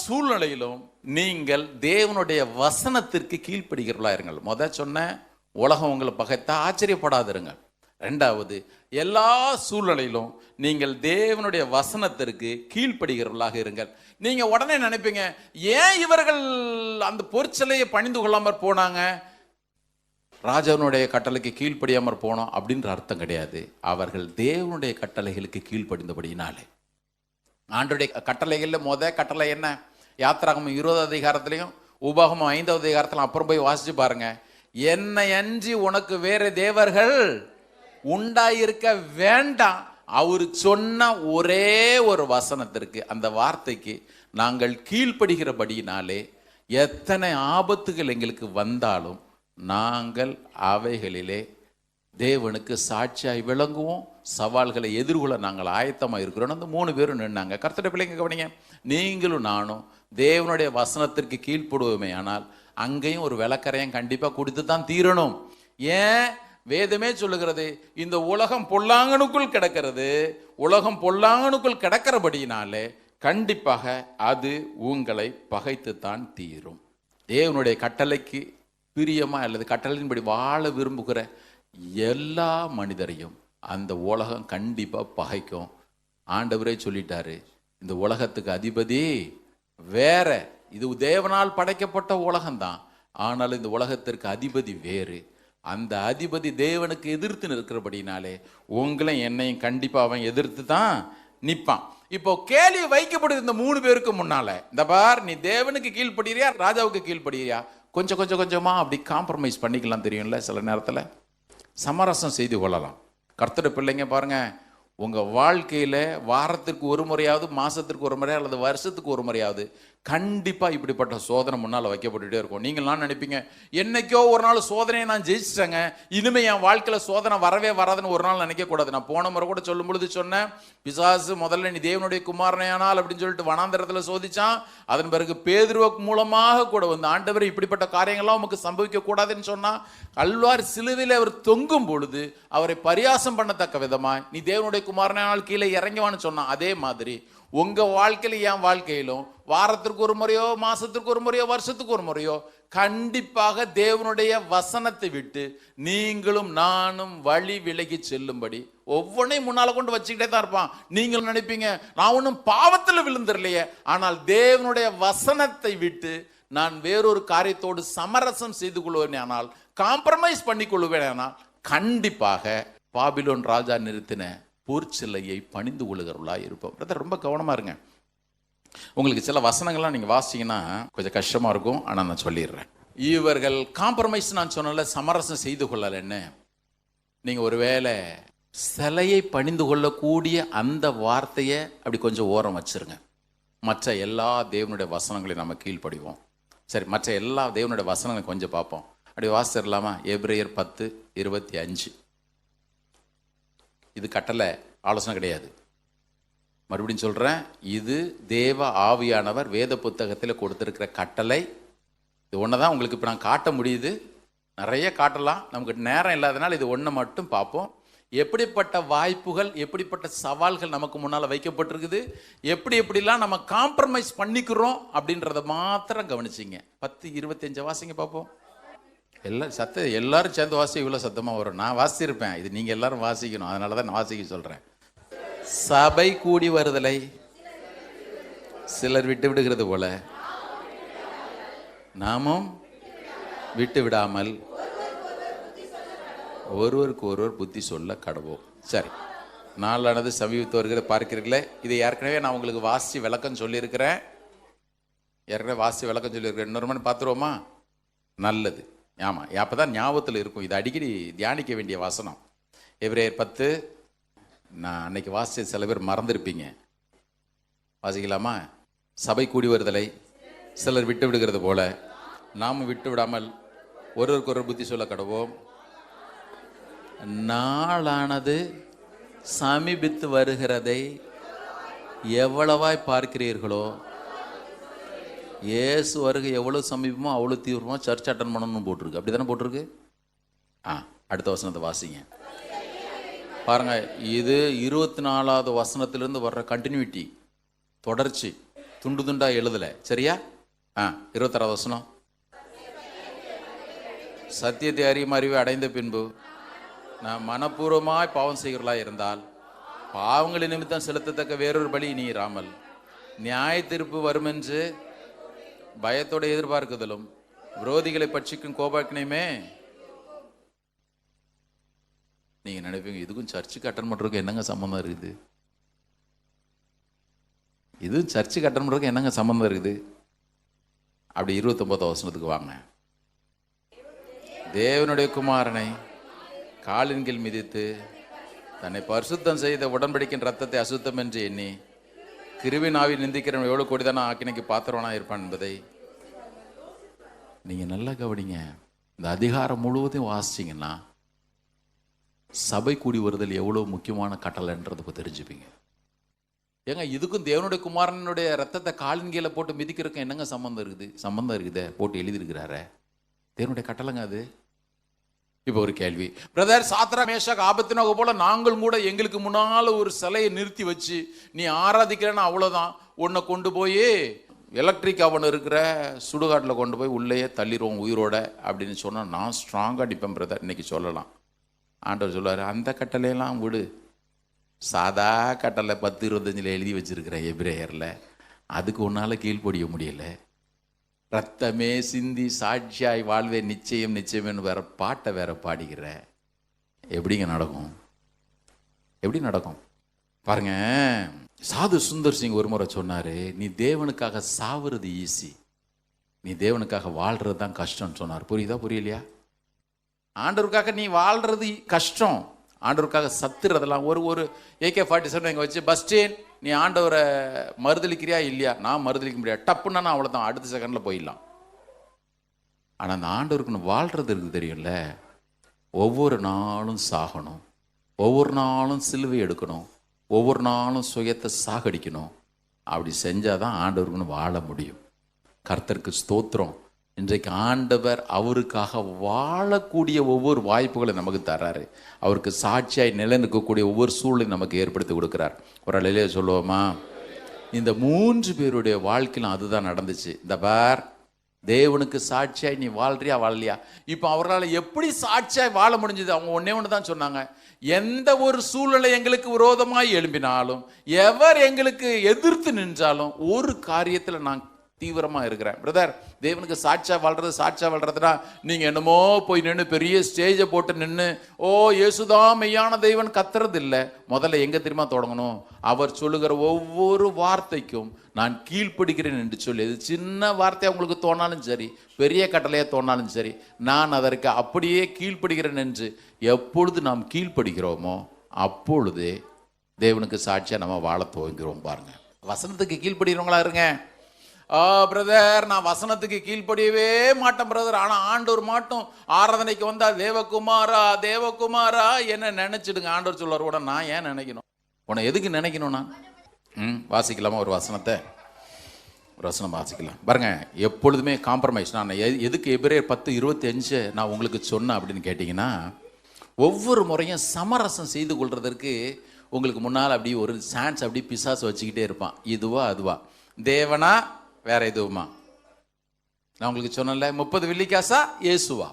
சூழ்நிலையிலும் நீங்கள் தேவனுடைய வசனத்திற்கு கீழ்ப்படுகிறவர்களா இருங்கள். சொன்ன உலகம் உங்களை பகைத்தா ஆச்சரியப்படாதிருங்கள். 2வது, எல்லா சூழ்நிலையிலும் நீங்கள் தேவனுடைய வசனத்திற்கு கீழ்ப்படுகிறவர்களாக இருங்கள். நீங்க உடனே நினைப்பீங்க, ஏன் இவர்கள் அந்த பொற்சிலையை பணிந்து கொள்ளாமற் போனாங்க, ராஜாவினுடைய கட்டளைக்கு கீழ்ப்படியாமற் போனோம் அப்படின்ற அர்த்தம் கிடையாது. அவர்கள் தேவனுடைய கட்டளைகளுக்கு கீழ்ப்படிந்தபடினாலே. ஆண்டவருடைய கட்டளைகளில் கட்டளை என்ன? யாத்திராகமம் 20வது அதிகாரத்திலையும் உபாகமம் 5வது அதிகாரத்திலும் அப்புறம் போய் வாசிச்சு பாருங்க. என்னை அன்றி உனக்கு வேற தேவர்கள் உண்டாயிருக்க வேண்டாம். அவரு சொன்ன ஒரே ஒரு வசனத்திற்கு, அந்த வார்த்தைக்கு நாங்கள் கீழ்ப்படுகிறபடியினாலே எத்தனை ஆபத்துகள் எங்களுக்கு வந்தாலும் நாங்கள் அவைகளிலே தேவனுக்கு சாட்சியாய் விளங்குவோம். சவால்களை எதிர்கொள்ள நாங்கள் ஆயத்தமாக இருக்கிறோம். அந்த 3 பேரும் நின்னாங்க. கர்த்தருடைய பிள்ளைங்க கவனிங்க, நீங்களும் நானும் தேவனுடைய வசனத்திற்கு கீழ்ப்படுவோமே ஆனால் அங்கேயும் ஒரு விளக்கரையும் கண்டிப்பாக கொடுத்து தான் தீரணும். ஏன்? வேதமே சொல்லுகிறது, இந்த உலகம் பொல்லாங்கனுக்குள் கிடக்கிறது. உலகம் பொல்லாங்கனுக்குள் கிடக்கிறபடியினாலே கண்டிப்பாக அது உங்களை பகைத்து தான் தீரும். தேவனுடைய கட்டளைக்கு பிரியமா அல்லது கட்டளையின்படி வாழ விரும்புகிற எல்லா மனிதரையும் அந்த உலகம் கண்டிப்பாக பகைக்கும். ஆண்டவரே சொல்லிட்டாரு, இந்த உலகத்துக்கு அதிபதி வேற. இது தேவனால் படைக்கப்பட்ட உலகம்தான், ஆனால் இந்த உலகத்திற்கு அதிபதி வேறு. அந்த அதிபதி தேவனுக்கு எதிர்த்து நிற்கிறபடினாலே உங்களையும் என்னையும் கண்டிப்பாக அவன் எதிர்த்து தான் நிற்பான். இப்போ கேள்வி வைக்கப்படுது இந்த 3 பேருக்கு முன்னால, இந்த பார், நீ தேவனுக்கு கீழ்ப்படுறியா ராஜாவுக்கு கீழ்ப்படுறியா? கொஞ்சம் கொஞ்சமா அப்படி காம்ப்ரமைஸ் பண்ணிக்கலாம். தெரியும்ல, சில நேரத்தில் சமரசம் செய்து கொள்ளலாம். கர்த்தருடைய பிள்ளைங்க பாருங்க, உங்கள் வாழ்க்கையில் வாரத்திற்கு ஒரு முறையாவது, மாதத்திற்கு ஒரு முறையாவது அல்லது வருஷத்துக்கு ஒரு முறையாவது கண்டிப்பாக இப்படிப்பட்ட சோதனை முன்னால் வைக்கப்பட்டுகிட்டே இருக்கும். நீங்கள் நான் நினைப்பீங்க, என்னைக்கோ ஒரு நாள் சோதனையை நான் ஜெயிச்சிட்டேங்க, இனிமேல் என் வாழ்க்கையில் சோதனை வரவே வராதுன்னு ஒரு நாள் நினைக்கக்கூடாது. நான் போன முறை கூட சொல்லும் பொழுது சொன்னேன், பிசாசு முதல்ல நீ தேவனுடைய குமாரனையானால் அப்படின்னு சொல்லிட்டு வனாந்தரத்தில் சோதிச்சான். அதன் பிறகு பேதுரு மூலமாக கூட வந்து, ஆண்டவர் இப்படிப்பட்ட காரியங்கள்லாம் உமக்கு சம்பவிக்க கூடாதுன்னு சொன்னா, கல்வாரி சிலுவையில் அவர் தொங்கும் பொழுது அவரை பரியாசம் பண்ணத்தக்க விதமாய் நீ தேவனுடைய குமாரனால் கீழே இறங்குவான்னு சொன்னான். அதே மாதிரி உங்க வாழ்க்கையில, என் வாழ்க்கையிலும் வாரத்திற்கு ஒரு முறையோ, மாசத்திற்கு ஒரு முறையோ, வருஷத்துக்கு ஒரு முறையோ கண்டிப்பாக தேவனுடைய வசனத்தை விட்டு நீங்களும் நானும் வழி விலகி செல்லும்படி ஒவ்வொன்றையும் முன்னால கொண்டு வச்சுக்கிட்டே தான் இருப்பான். நீங்களும் நினைப்பீங்க, நான் ஒன்றும் பாவத்தில் விழுந்துடலையே, ஆனால் தேவனுடைய வசனத்தை விட்டு நான் வேறொரு காரியத்தோடு சமரசம் செய்து கொள்வேன் ஆனால், காம்ப்ரமைஸ் பண்ணி கொள்வேன் ஆனால், கண்டிப்பாக பாபிலோன் ராஜா நிறுத்தின பொற்சிலையை பணிந்து கொள்ளுகிறவர்களா இருப்போம். ரொம்ப கவனமா இருங்க. உங்களுக்கு சில வசனங்கள்லாம் நீங்க வாசிங்கன்னா கொஞ்சம் கஷ்டமா இருக்கும், ஆனா நான் சொல்லிடுறேன். இவர்கள் காம்ப்ரமைஸ், நான் சொன்னல சமரசம் செய்து கொள்ளலன்னு, நீங்க ஒருவேளை சிலையை பணிந்து கொள்ளக்கூடிய அந்த வார்த்தையை அப்படி கொஞ்சம் ஓரம் வச்சிருங்க. மற்ற எல்லா தேவனுடைய வசனங்களையும் நம்ம கீழ்ப்படிவோம். சரி, மற்ற எல்லா தேவனுடைய வசனங்களை கொஞ்சம் பார்ப்போம். அப்படி வாசிச்சிடலாமா? எபிரேயர் 10:25. இது கட்டளை, ஆலோசனை கிடையாது. மறுபடியும் சொல்கிறேன், இது தேவ ஆவியானவர் வேத புத்தகத்தில் கொடுத்துருக்கிற கட்டளை. இது ஒன்று தான் உங்களுக்கு இப்போ நான் காட்ட முடியுது. நிறைய காட்டலாம், நமக்கு நேரம் இல்லாதனால இது ஒன்றை மட்டும் பார்ப்போம். எப்படிப்பட்ட வாய்ப்புகள், எப்படிப்பட்ட சவால்கள் நமக்கு முன்னால் வைக்கப்பட்டிருக்குது, எப்படிலாம் நம்ம காம்ப்ரமைஸ் பண்ணிக்கிறோம் அப்படின்றத மாத்திரம் கவனிச்சிங்க. 10:25 வாசிங்க பார்ப்போம். எல்லாரும் சேர்ந்து வாசி, இவ்வளோ சத்தமாக வரும். நான் வாசிச்சிருப்பேன், இது நீங்கள் எல்லாரும் வாசிக்கணும், அதனால தான் நான் வாசிக்க சொல்கிறேன். சபை கூடி வருதலை சிலர் விட்டு விடுகிறது போல நாமும் விட்டு விடாமல் ஒருவருக்கு ஒருவர் புத்தி சொல்ல கடவோம். சரி, நாளானது சமீபத்து வருகிற பார்க்கிறீர்களே, இதை ஏற்கனவே நான் உங்களுக்கு வாசி விளக்கம் சொல்லியிருக்கிறேன். இன்னொரு மணி பார்த்துருவோமா? நல்லது. ஆமாம், அப்போ தான் ஞாபகத்தில் இருக்கும். இது அடிக்கடி தியானிக்க வேண்டிய வசனம். எபிரேயர் 10. நான் அன்னைக்கு வாசிச்ச சில பேர் மறந்துருப்பீங்க. வாசிக்கலாமா? சபை கூடி வருதலை சிலர் விட்டு விடுகிறது போல நாம் விட்டு விடாமல் ஒருவருக்கு ஒரு புத்தி சொல்ல கடவோம். நாளானது சமீபித்து வருகிறதை எவ்வளவாய் பார்க்கிறீர்களோ, இயேசு வருகை எவ்வளோ சமீபமோ அவ்வளோ தீவிரமாக சர்ச் அட்டன் பண்ணணும்னு போட்டிருக்கு. அப்படி தானே போட்டிருக்கு? அடுத்த வசனத்தை வாசிங்க பாருங்க. இது 24வது வசனத்திலிருந்து வர்ற கண்டினியூட்டி, தொடர்ச்சி, துண்டு துண்டா எழுதலை. சரியா? 26வது வசனம். சத்தியத்தை அறியும் அறிவை அடைந்த பின்பு நான் மனப்பூர்வமாய் பாவம் செய்கிறவர்களா இருந்தால் பாவங்களின் நிமித்தம் செலுத்தத்தக்க வேறொரு பலி நீராமல் நியாய தீர்ப்பு வருமென்று பயத்தோட எதிர்பார்க்குதலும் விரோதிகளை பட்சிக்கும் கோபாக்கினையுமே. நீங்க நினைப்பீங்க, இதுக்கும் சர்ச்சுக்கு அட்டன் பண்றதுக்கு என்னங்க சம்பந்தம் இருக்குது? இது சர்ச்சுக்கு அட்டன் பண்றதுக்கு என்னங்க சம்பந்தம் இருக்குது? அப்படி 29வது வசனத்துக்கு வாங்க. தேவனுடைய குமாரனை காலின் கீழ் மிதித்து தன்னை பரிசுத்தம் செய்த உடன்படிக்கின் ரத்தத்தை அசுத்தம் என்று எண்ணி கிருவின் ஆவி நிந்திக்கிறவன் எவ்வளவு கோடிதான ஆக்கினைக்கு பாத்திரவனா இருப்பான் என்பதை நீங்க நல்லா கவனிங்க. இந்த அதிகாரம் முழுவதையும் வாசிச்சிங்கன்னா சபை கூடி வருதல் எவ்வளவு முக்கியமான கட்டளைன்றதுக்கு தெரிஞ்சுப்பீங்க. ஏங்க, இதுக்கும் தேவனுடைய குமாரனுடைய ரத்தத்தை காலின் கீழே போட்டு மிதிக்கிறதுக்கும் என்னங்க சம்பந்தம் இருக்குது? சம்பந்தம் இருக்குதே, போட்டு எழுதியிருக்கிறாரு. தேவனுடைய கட்டளைங்க அது. இப்போ ஒரு கேள்வி, பிரதர், சாத்ரா மேஷாக் ஆபத்தினோக போல நாங்களும் கூட எங்களுக்கு முன்னால ஒரு சிலையை நிறுத்தி வச்சு நீ ஆராதிக்கிறேன்னு அவ்வளோதான், உன்னை கொண்டு போய் எலக்ட்ரிக் அவன் இருக்கிற சுடுகாட்டில் கொண்டு போய் உள்ளேயே தள்ளிடுவோம் உயிரோட அப்படின்னு சொன்னால் நான் ஸ்ட்ராங்காக அடிப்பேன் பிரதர். இன்னைக்கு சொல்லலாம். ஆண்டவர் சொல்லுவார், அந்த கட்டளையெல்லாம் விடு, சாதா கட்டளை 10-25 எழுதி வச்சிருக்கிறேன் எபிரேயரில், அதுக்கு உன்னால் கீழ்ப்படிய முடியல. ரத்தமே சிந்தி சாட்சியாய் வாழ்வே நிச்சயம் நிச்சயம்னு வேற பாட்டை வேற பாடிக்கிற. எப்படிங்க நடக்கும்? எப்படி நடக்கும் பாருங்க. சாது சுந்தர் சிங் ஒரு முறை சொன்னாரு, நீ தேவனுக்காக சாவுறது ஈஸி, நீ தேவனுக்காக வாழ்றது தான் கஷ்டம்னு சொன்னார். புரியுதா புரியலையா? ஆண்டவருக்காக நீ வாழ்றது கஷ்டம், ஆண்டவருக்காக சத்துறதெல்லாம். ஒரு AK-47 இங்கே வச்சு பஸ்டேன் நீ ஆண்டவரை மறுதளிக்கிறியா இல்லையா? நான் மறுதளிக்க முடியாது, டப்புன்னா நான் அவ்வளோதான், அடுத்த செகண்டில் போயிடலாம். ஆனால் அந்த ஆண்டவருக்குன்னு வாழ்றது இருக்குது தெரியும்ல. ஒவ்வொரு நாளும் சாகணும், ஒவ்வொரு நாளும் சிலுவை எடுக்கணும், ஒவ்வொரு நாளும் சுயத்தை சாகடிக்கணும். அப்படி செஞ்சாதான் ஆண்டவருக்குன்னு வாழ முடியும். கர்த்தருக்கு ஸ்தோத்திரம். இன்றைக்கு ஆண்டவர் அவருக்காக வாழக்கூடிய ஒவ்வொரு வாய்ப்புகளை நமக்கு தர்றாரு. அவருக்கு சாட்சியாய் நிலைநிற்கக்கூடிய ஒவ்வொரு சூழலையும் நமக்கு ஏற்படுத்தி கொடுக்குறார். ஒரு அலையிலே சொல்லுவோமா, இந்த 3 பேருடைய வாழ்க்கையிலும் அதுதான் நடந்துச்சு. இந்த பார், தேவனுக்கு சாட்சியாய் நீ வாழ்றியா வாழலையா? இப்போ அவர்களால் எப்படி சாட்சியாய் வாழ முடிஞ்சது? அவங்க ஒன்று தான் சொன்னாங்க, எந்த ஒரு சூழ்நிலை எங்களுக்கு விரோதமாய் எழும்பினாலும், எவர் எங்களுக்கு எதிர்த்து நின்றாலும், ஒரு காரியத்தில் நான் தீவிரமாக இருக்கிறேன். பிரதர், தேவனுக்கு சாட்சியா வாழ்றதுனா நீங்கள் என்னமோ போய் நின்று பெரிய ஸ்டேஜை போட்டு நின்று ஓ இயேசுதான் மெய்யான தெய்வன் கத்துறது இல்லை. முதல்ல எங்கே தெரியுமா தொடங்கணும்? அவர் சொல்லுகிற ஒவ்வொரு வார்த்தைக்கும் நான் கீழ்ப்படுகிறேன் என்று சொல்லி, இது சின்ன வார்த்தையாக உங்களுக்கு தோணாலும் சரி, பெரிய கட்டளையாக தோணாலும் சரி, நான் அதற்கு அப்படியே கீழ்ப்படுகிறேன் என்று எப்பொழுது நாம் கீழ்ப்படுகிறோமோ அப்பொழுதே தேவனுக்கு சாட்சியாக நம்ம வாழ துவங்கிறோம். பாருங்க, வசனத்துக்கு கீழ்ப்படுகிறவங்களா இருங்க. பிரதர், நான் வசனத்துக்கு கீழ்ப்படியவே மாட்டேன் பிரதர், ஆனால் ஆண்டவர் மாட்டோம் ஆராதனைக்கு வந்தா தேவகுமாரா தேவகுமாரா என்ன நினைச்சிடுங்க. ஆண்டவர் சொல்லுவார், உடனே நான் ஏன் நினைக்கணும்? உன்னை எதுக்கு நினைக்கணும்? நான் வாசிக்கலாமா? ஒரு வசனம் வாசிக்கலாம் பாருங்க. எப்பொழுதுமே காம்ப்ரமைஸ். நான் எதுக்கு எபிரேயர் 10:25 நான் உங்களுக்கு சொன்னேன் அப்படின்னு கேட்டிங்கன்னா, ஒவ்வொரு முறையும் சமரசம் செய்து கொள்றதற்கு உங்களுக்கு முன்னால் அப்படி ஒரு சான்ஸ் அப்படி பிசாசு வச்சுக்கிட்டே இருப்பான். இதுவா அதுவா, தேவனா வேற எதுவுமா? நான் உங்களுக்கு சொன்னல, 30 வெள்ளிக்காசா இயேசுவா,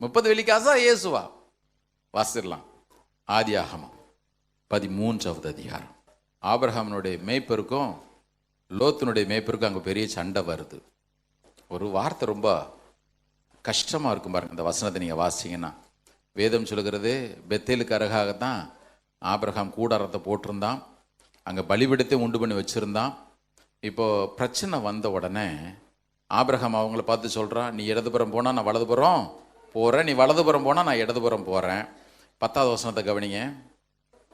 30 வெள்ளிக்காசா இயேசுவா? வாசிடலாம். ஆதியாகமம் 13வது அதிகாரம். ஆபிரகாமினுடைய மேய்ப்பருக்கும் லோத்தினுடைய மேய்ப்பருக்கும் அங்கே பெரிய சண்டை வருது. ஒரு வார்த்தை ரொம்ப கஷ்டமாக இருக்கும் பாருங்க. இந்த வசனத்தை நீங்கள் வாசிங்கன்னா, வேதம் சொல்லுகிறது பெத்தேலுக்கு அருகாகத்தான் ஆபிரகாம் கூடாரத்தை போட்டிருந்தான், அங்கே பலிபீடத்தை உண்டு பண்ணி வச்சுருந்தான். இப்போது பிரச்சனை வந்த உடனே ஆபிரகாம் அவங்கள பார்த்து சொல்கிறான், நீ இடதுபுறம் போனால் நான் வலதுபுறம் போகிறேன், நீ வலதுபுறம் போனால் நான் இடதுபுறம் போகிறேன். 10வது வசனத்தை கவனிங்க.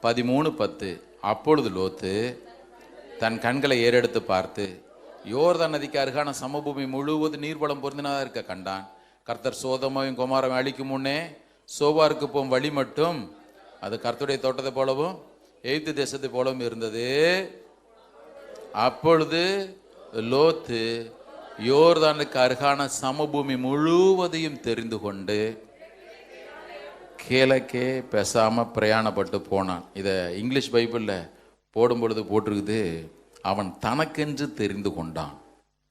13:10. அப்பொழுது லோத்து தன் கண்களை ஏறெடுத்து பார்த்து யோர்தான் நதிக்கு அருகான சமபூமி முழுவதும் நீர்வளம் பொருந்தினதாக இருக்க கண்டான். கர்த்தர் சோதோமையும் கொமாரையும் அழிக்கும் முன்னே சோபாருக்கு போகும் வழி மட்டும் அது கர்த்தருடைய தோட்டத்தை போலவும் எகிப்து தேசத்தை போலவும் இருந்தது. அப்பொழுது லோத்து யோர்தானுக்கு அருகான சமபூமி முழுவதையும் தெரிந்து கொண்டு கிழக்கே பேசாம பிரயாணப்பட்டு போனான். இதை இங்கிலீஷ் பைபிளில் போடும் பொழுது போட்டிருக்குது, அவன் தனக்கென்று தெரிந்து கொண்டான்.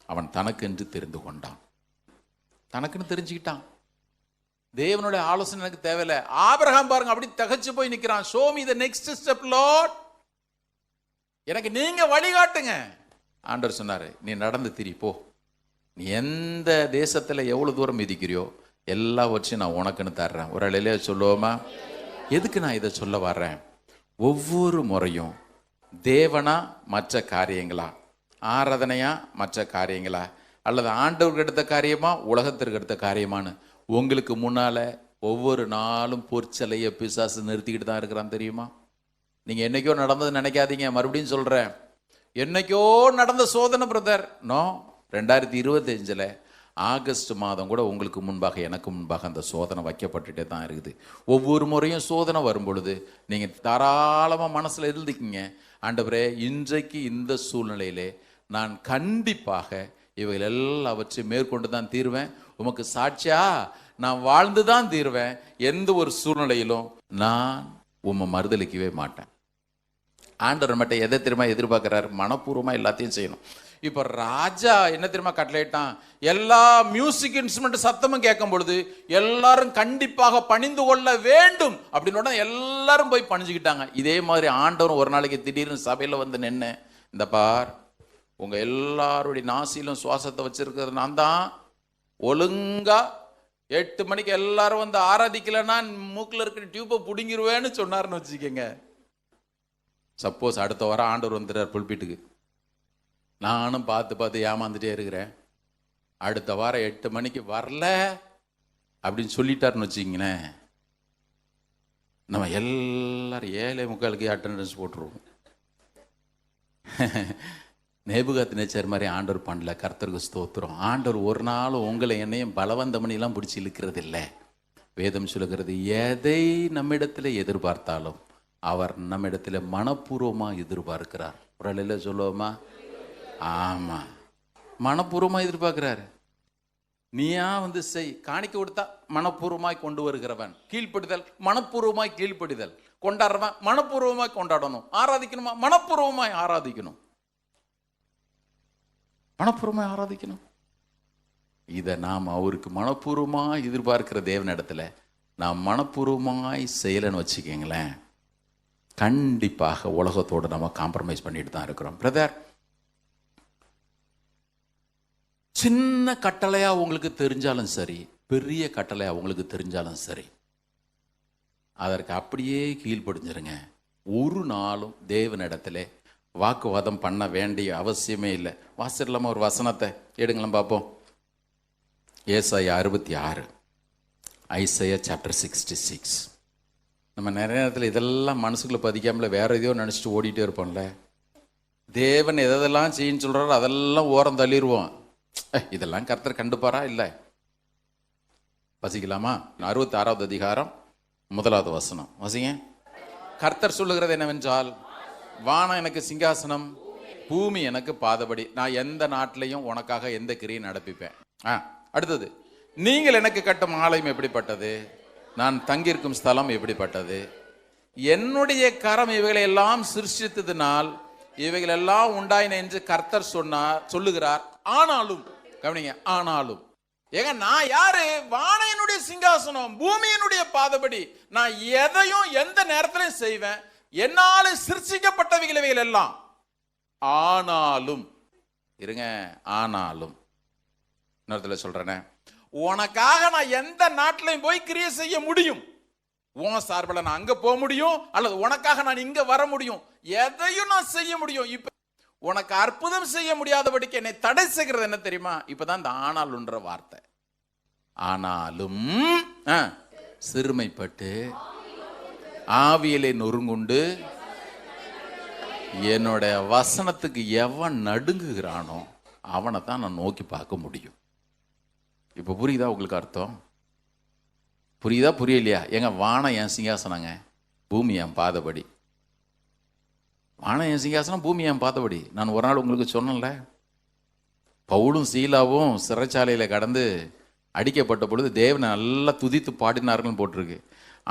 அவன் தனக்கென்று தெரிந்து கொண்டான், தனக்குன்னு தெரிஞ்சுக்கிட்டான். தேவனுடைய ஆலோசனை எனக்கு தேவையில்லை. ஆபிரகாம் பாருங்க அப்படி தகச்சு போய் நிற்கிறான். Show me the next step Lord, எனக்கு நீங்க வழிகாட்டுங்க. ஆண்டவர் சொன்னாரு, நீ நடந்து திரி போ, நீ எந்த தேசத்துல எவ்வளவு தூரம் மிதிக்கிறியோ எல்லாவற்றையும் நான் உனக்குன்னு தர்றேன். ஒரு அலையிலே சொல்லுவோமா? எதுக்கு நான் இதை சொல்ல வர்றேன்? ஒவ்வொரு முறையும் தேவனா மற்ற காரியங்களா, ஆராதனையா மற்ற காரியங்களா, அல்லது ஆண்டவருக்கு எடுத்த காரியமா உலகத்திற்கு எடுத்த காரியமானு உங்களுக்கு முன்னால ஒவ்வொரு நாளும் பொற்சலைய பிசாசு நிறுத்திக்கிட்டு தான் இருக்கிறான், தெரியுமா? நீங்க என்னைக்கோ நடந்தது நினைக்காதீங்க. மறுபடியும் சொல்றேன், என்னைக்கோ நடந்த சோதனை பிரதர். நோ, 2025 ஆகஸ்ட் மாதம் கூட உங்களுக்கு முன்பாக எனக்கு முன்பாக அந்த சோதனை வைக்கப்பட்டுட்டே தான் இருக்குது. ஒவ்வொரு முறையும் சோதனை வரும் பொழுது நீங்கள் தாராளமாக மனசில் இருந்துக்கிங்க, ஆண்டவரே இன்றைக்கு இந்த சூழ்நிலையிலே நான் கண்டிப்பாக இவைகள் எல்லாவற்றையும் மேற்கொண்டு தான் தீர்வேன், உமக்கு சாட்சியா நான் வாழ்ந்து தான் தீர்வேன், எந்த ஒரு சூழ்நிலையிலும் நான் உம்மை மறுதலிக்கவே மாட்டேன். ஆண்டவர் மட்டும் எதை தெரியுமா எதிர்பார்க்கிறார்? மனப்பூர்வமாக எல்லாத்தையும் செய்யணும். இப்போ ராஜா என்ன தெரியுமா கட்டளையிட்டான்? எல்லா மியூசிக் இன்ஸ்ட்ருமெண்ட் சத்தமும் கேட்கும் பொழுது எல்லாரும் கண்டிப்பாக பணிந்து கொள்ள வேண்டும் அப்படின்னு எல்லாரும் போய் பணிஞ்சுக்கிட்டாங்க. இதே மாதிரி ஆண்டவரும் ஒரு நாளைக்கு திடீர்னு சபையில் வந்து நின்று, இந்த பார், உங்க எல்லாருடைய நாசிலும் சுவாசத்தை வச்சிருக்கிறது நான் தான், ஒழுங்கா 8 மணிக்கு எல்லாரும் வந்து ஆராதிக்கலன்னா மூக்கில் இருக்கிற டியூப்பை பிடுங்கிருவேன்னு சொன்னார்னு வச்சுக்கோங்க. சப்போஸ் அடுத்த வாரம் ஆண்டவர் வந்துடுறார் புல்பீட்டுக்கு, நானும் பார்த்து ஏமாந்துட்டே இருக்கிறேன், அடுத்த வாரம் 8 மணிக்கு வரல அப்படின்னு சொல்லிட்டாருன்னு வச்சுக்கிங்களேன், நம்ம எல்லாரும் 7:45 அட்டண்டன்ஸ் போட்டுருவோம். நேபுகாத்நேச்சர் மாதிரி ஆண்டவர் பண்ணல. கர்த்தருக்கு ஸ்தோத்திரம். ஆண்டவர் ஒரு நாள் உங்களை என்னையும் பலவந்த மணிலாம் பிடிச்சி இழுக்கிறது இல்லை. வேதம் சொல்லுகிறது, எதை நம்மிடத்தில் எதிர்பார்த்தாலும் அவர் நம்மிடத்தில் மனப்பூர்வமாக எதிர்பார்க்கிறார். ஒரு அலையில் சொல்லுவோமா? ஆமா, மனப்பூர்வமாக எதிர்பார்க்கிறாரு. நீயா வந்து செய், காணிக்க கொடுத்தா மனப்பூர்வமாய் கொண்டு வருகிறவன், கீழ்ப்படிதல் மனப்பூர்வமாய் கீழ்ப்படிதல், கொண்டாடுறவன் மனப்பூர்வமாய் கொண்டாடணும், ஆராதிக்கணுமா மனப்பூர்வமாய் ஆராதிக்கணும், மனப்பூர்வமாய் ஆராதிக்கணும். இதை நாம் அவருக்கு மனப்பூர்வமாய் எதிர்பார்க்கிற தேவனிடத்துல நாம் மனப்பூர்வமாய் செய்யலன்னு வச்சுக்கோங்களேன், கண்டிப்பாக உலகத்தோடு நம்ம காம்ப்ரமைஸ் பண்ணிட்டு தான் இருக்கிறோம். பிரதர், சின்ன கட்டளையா உங்களுக்கு தெரிஞ்சாலும் சரி, பெரிய கட்டளையா உங்களுக்கு தெரிஞ்சாலும் சரி, அதற்கு அப்படியே கீழ்ப்படிஞ்சிருங்க. ஒரு நாளும் தேவனிடத்துல வாக்குவாதம் பண்ண வேண்டிய அவசியமே இல்லை. வாசிடலாமா? ஒரு வசனத்தை எடுங்களேன் பார்ப்போம். ஏசாயா 66, ஐசையா சாப்டர் 66. நம்ம நிறைய நேரத்தில் இதெல்லாம் மனசுக்குள்ள பதிக்காமல வேற எதையோ நினச்சிட்டு ஓடிட்டே இருப்போம்ல. தேவன் எதெல்லாம் செய்யன்னு சொல்கிறாரோ அதெல்லாம் ஓரம் தள்ளிடுவோம். இதெல்லாம் கர்த்தர் கண்டுப்பாரா? இல்லை. வசிக்கலாமா? 66வது அதிகாரம் 1வது வசனம் வசிங்க. கர்த்தர் சொல்லுகிறது என்னவென்றால், வானம் எனக்கு சிங்காசனம், பூமி எனக்கு பாதபடி, நான் எந்த நாட்டிலையும் உனக்காக எந்த கிரியை நடப்பிப்பேன். அடுத்தது, நீங்கள் எனக்கு கட்டும் ஆலயம் எப்படிப்பட்டது, நான் தங்கியிருக்கும் ஸ்தலம் எப்படிப்பட்டது, என்னுடைய கரம் இவைகளை எல்லாம் சிருஷ்டித்ததினால் இவைகள் எல்லாம் உண்டாயின என்று கர்த்தர் சொல்லுகிறார். ஆனாலும் கவனிங்க, ஆனாலும் ஏங்க நான் யாரு? வானையனுடைய சிங்காசனம், பூமியினுடைய பாதபடி, நான் எதையும் எந்த நேரத்திலையும் செய்வேன், என்னால சிருஷ்டிக்கப்பட்டவைகள் இவைகள் எல்லாம். ஆனாலும் இருங்க, ஆனாலும் இன்னொருத்துல சொல்றேனே, உனக்காக நான் எந்த நாட்டிலையும் போய் கிரியை செய்ய முடியும், உன் சார்பில் நான் அங்க போக முடியும், அல்லது உனக்காக நான் இங்க வர முடியும், எதையும் நான் செய்ய முடியும். இப்ப உனக்கு அற்புதம் செய்ய முடியாதபடிக்கு என்னை தடை செய்கிறது என்ன தெரியுமா? இப்பதான் இந்த ஆனாலுன்ற வார்த்தை. ஆனாலும் சிறுமைப்பட்டு ஆவியிலே நொறுங்குண்டு என்னுடைய வசனத்துக்கு எவன் நடுங்குகிறானோ அவனை தான் நான் நோக்கி பார்க்க முடியும். இப்ப புரியுதா உங்களுக்கு அர்த்தம்? புரியுதா புரியலையா? எங்க வானம் என் சிங்காசனங்க, பூமி என் பாதபடி. வானம் என் சிங்காசனம், பூமி என் பாதபடி. நான் ஒரு நாள் உங்களுக்கு சொன்னேன்ல, பவுலும் சீலாவும் சிறைச்சாலையில கடந்து அடிக்கப்பட்ட பொழுது தேவனை நல்லா துதித்து பாடினார்கள் போட்டிருக்கு.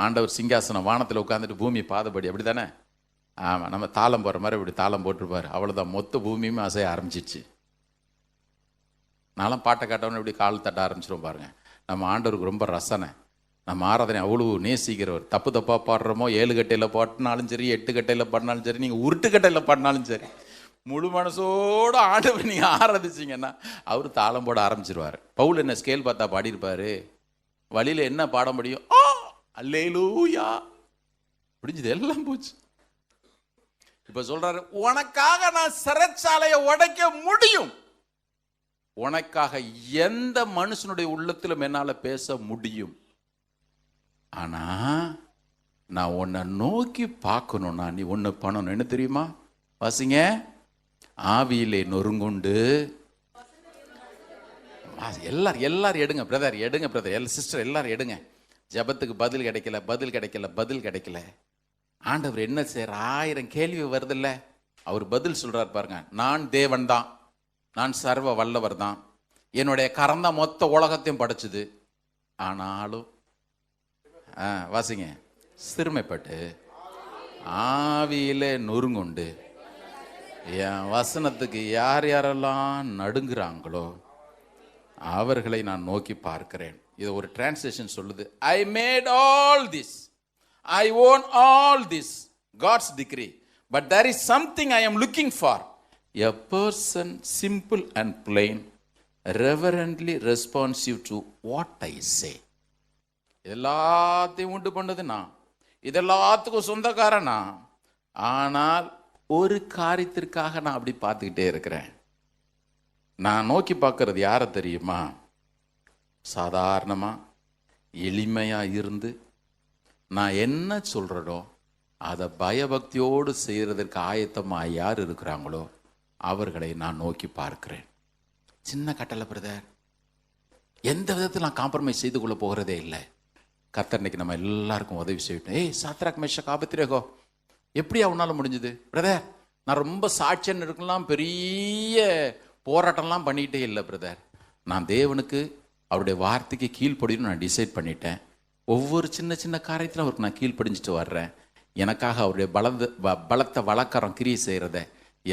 ஆண்டவர் சிங்காசனம் வானத்தில் உட்காந்துட்டு பூமி பாதபடி, அப்படி தானே? ஆமாம், நம்ம தாளம் போடுற மாதிரி இப்படி தாளம் போட்டிருப்பார். அவ்வளோதான், மொத்த பூமியுமே அசைய ஆரம்பிச்சிச்சு. நானும் பாட்டை காட்டவொன்னு இப்படி கால் தட்ட ஆரம்பிச்சிடும் பாருங்க. நம்ம ஆண்டவருக்கு ரொம்ப ரசனை. நம்ம ஆராதனை அவ்வளோ நேசிக்கிறவர். தப்பு தப்பாக பாடுறோமோ, 7 கட்டையில் பாடினாலும் சரி, 8 கட்டையில் பாடினாலும் சரி, நீங்கள் உருட்டு கட்டையில் பாடினாலும் சரி, முழு மனசோடு ஆண்டவர் நீங்கள் ஆராதிச்சிங்கன்னா அவர் தாளம் போட ஆரம்பிச்சிருவார். பவுல் என்ன ஸ்கேல் பார்த்தா பாடியிருப்பாரு, வழியில் என்ன பாட முடியும்? அல்லேலூயா முடிஞ்சது, எல்லாம் போச்சு. இப்ப சொல்றாரு, உனக்காக நான் சிறைச்சாலையை உடைக்க முடியும், உனக்காக எந்த மனுஷனுடைய உள்ளத்திலும் என்னால பேச முடியும். ஆனா நான் உன்னை நோக்கி பார்க்கணும்னா நீ ஒண்ணு பண்ணணும். என்ன தெரியுமா? வாசிங்க. ஆவியிலே நொறுங்குண்டு. எல்லாரும் எடுங்க பிரதர், எடுங்க பிரதர், சிஸ்டர் எல்லாரும் எடுங்க. ஜபத்துக்கு பதில் கிடைக்கல. ஆண்டவர் என்ன செய்யற? 1000 கேள்வி வருதில்ல, அவர் பதில் சொல்றார் பாருங்க. நான் தேவன் தான், நான் சர்வ வல்லவர் தான், என்னுடைய கரம் தான் மொத்த உலகத்தையும் படைச்சது. ஆனாலும் வாசிங்க, சிறுமைப்பட்டு ஆவியிலே நொறுங்குண்டு என் வசனத்துக்கு யார் யாரெல்லாம் நடுங்குறாங்களோ அவர்களை நான் நோக்கி பார்க்கிறேன். இது ஒரு டிரான்ஸ்லேஷன் சொல்லுது, I made all this, I own all this, God's decree. But there is something I am looking for. A person simple and plain, reverently responsive to what I say. எல்லாத்தையும் உண்டு பண்ணது நான், இதெல்லாத்துக்கும் சொந்தக்காரன் நான். ஆனால் ஒரு காரியத்திற்காக நான் அப்படி பார்த்துக்கிட்டே இருக்கிறேன். நான் நோக்கி பார்க்கறது யாரை தெரியுமா? சாதாரணமா எளிமையா இருந்து நான் என்ன சொல்றனோ அதை பயபக்தியோடு செய்யறதற்கு ஆயத்தமா யார் இருக்கிறாங்களோ அவர்களை நான் நோக்கி பார்க்கிறேன். சின்ன கட்டளை பிரதர், எந்த விதத்தில் நான் காம்ப்ரமைஸ் செய்து கொள்ள போகிறதே இல்லை. கர்த்தர் இன்னைக்கு நம்ம எல்லாருக்கும் உதவி செய்யட்டும். சாத்ராக் மேஷாக் ஆபேத்நேகோ எப்படி அவனால முடிஞ்சது பிரதர்? நான் ரொம்ப சாட்சியன் இருக்கலாம், பெரிய போராட்டம்லாம் பண்ணிக்கிட்டே இல்லை பிரதர். நான் தேவனுக்கு அவருடைய வார்த்தைக்கு கீழ்ப்படின்னு நான் டிசைட் பண்ணிட்டேன். ஒவ்வொரு சின்ன சின்ன காரியத்திலும் அவருக்கு நான் கீழ்ப்படிஞ்சிட்டு வர்றேன். எனக்காக அவருடைய பலத்தை வழக்கரம் கிரியை செய்கிறத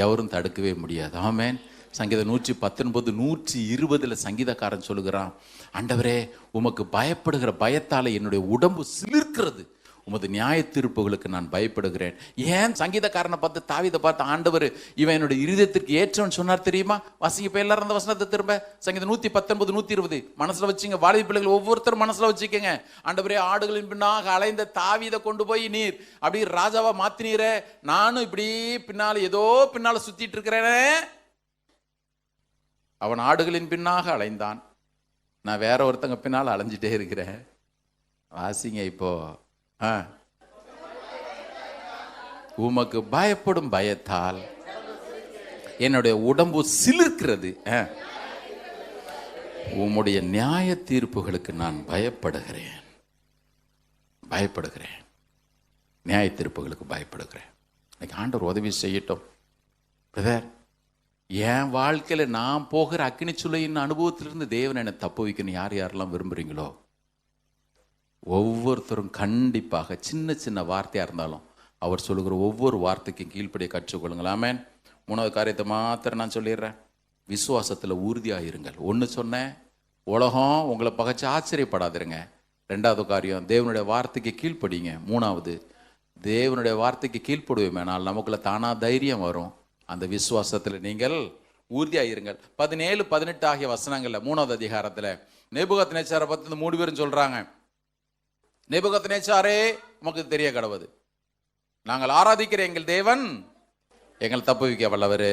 எவரும் தடுக்கவே முடியாது. ஆமென். சங்கீதம் 119 120 சங்கீதக்காரன் சொல்லுகிறான், ஆண்டவரே உமக்கு பயப்படுகிற பயத்தால என்னுடைய உடம்பு சிலிர்க்கிறது, உமது நியாய தீர்ப்புகளுக்கு நான் பயப்படுகிறேன். ஏன் சங்கீதக்காரனை பார்த்து, தாவீதை பார்த்து ஆண்டவர் இவன் என்னுடைய இருதயத்திற்கு ஏற்றவன் சொன்னார் தெரியுமா? வாசிங்க இப்ப எல்லாரும் அந்த வசனத்தை திரும்ப. சங்கீதம் 119 120 மனசுல வச்சுங்க. வாலிப பிள்ளைகள் ஒவ்வொருத்தரும் மனசுல வச்சுக்கங்க. ஆண்டவரே ஆடுகளின் பின்னாக அலைந்த தாவீதை கொண்டு போய் நீர் அப்படி ராஜாவா மாத்தினீரே, நானும் இப்படி பின்னால ஏதோ பின்னால சுத்திட்டு இருக்கிறேனே. அவன் ஆடுகளின் பின்னாக அலைந்தான், நான் வேற ஒருத்தங்க பின்னால அலைஞ்சிட்டே இருக்கிறேன். வாசிங்க இப்போ. உமக்கு பயப்படும் பயத்தால் என்னுடைய உடம்பு சிலிர்க்கிறது, உம்முடைய நியாய தீர்ப்புகளுக்கு நான் பயப்படுகிறேன். நியாய தீர்ப்புகளுக்கு பயப்படுகிறேன். இன்னைக்கு ஆண்டவர் உதவி செய்யட்டும். பிரதர், என் வாழ்க்கையில நான் போகிற அக்கினி சுளையின் அனுபவத்திலிருந்து தேவன் என்னை தப்பு வைக்கணும் யார் யாரெல்லாம் விரும்புறீங்களோ ஒவ்வொருத்தரும் கண்டிப்பாக சின்ன சின்ன வார்த்தையா இருந்தாலும் அவர் சொல்லுகிற ஒவ்வொரு வார்த்தைக்கும் கீழ்ப்படிய கற்றுக்கொள்ளுங்கள். ஆமென். 3வது காரியத்தை மாத்திரம் நான் சொல்லிடுறேன். விசுவாசத்துல உறுதியாயிருங்கள். 1 சொன்னேன், உலகம் உங்களை பகைச்சு ஆச்சரியப்படாதிருங்க. 2வது காரியம், தேவனுடைய வார்த்தைக்கு கீழ்ப்படிங்க. 3வது, தேவனுடைய வார்த்தைக்கு கீழ்ப்படுவோமேனால் நமக்குள்ள தானா தைரியம் வரும். அந்த விசுவாசத்துல நீங்கள் உறுதியாயிருங்கள். 17 18 ஆகிய வசனங்கள்ல 3வது அதிகாரத்துல நேபுகத்நேச்சாரை பத்தி 3 பேரும் சொல்றாங்க. நேபுகத்நேச்சாரே, உமக்கு தெரிய கடவுது. நாங்கள் ஆராதிக்கிற எங்கள் தேவன் எங்களை தப்புவிக்க வல்லவர்.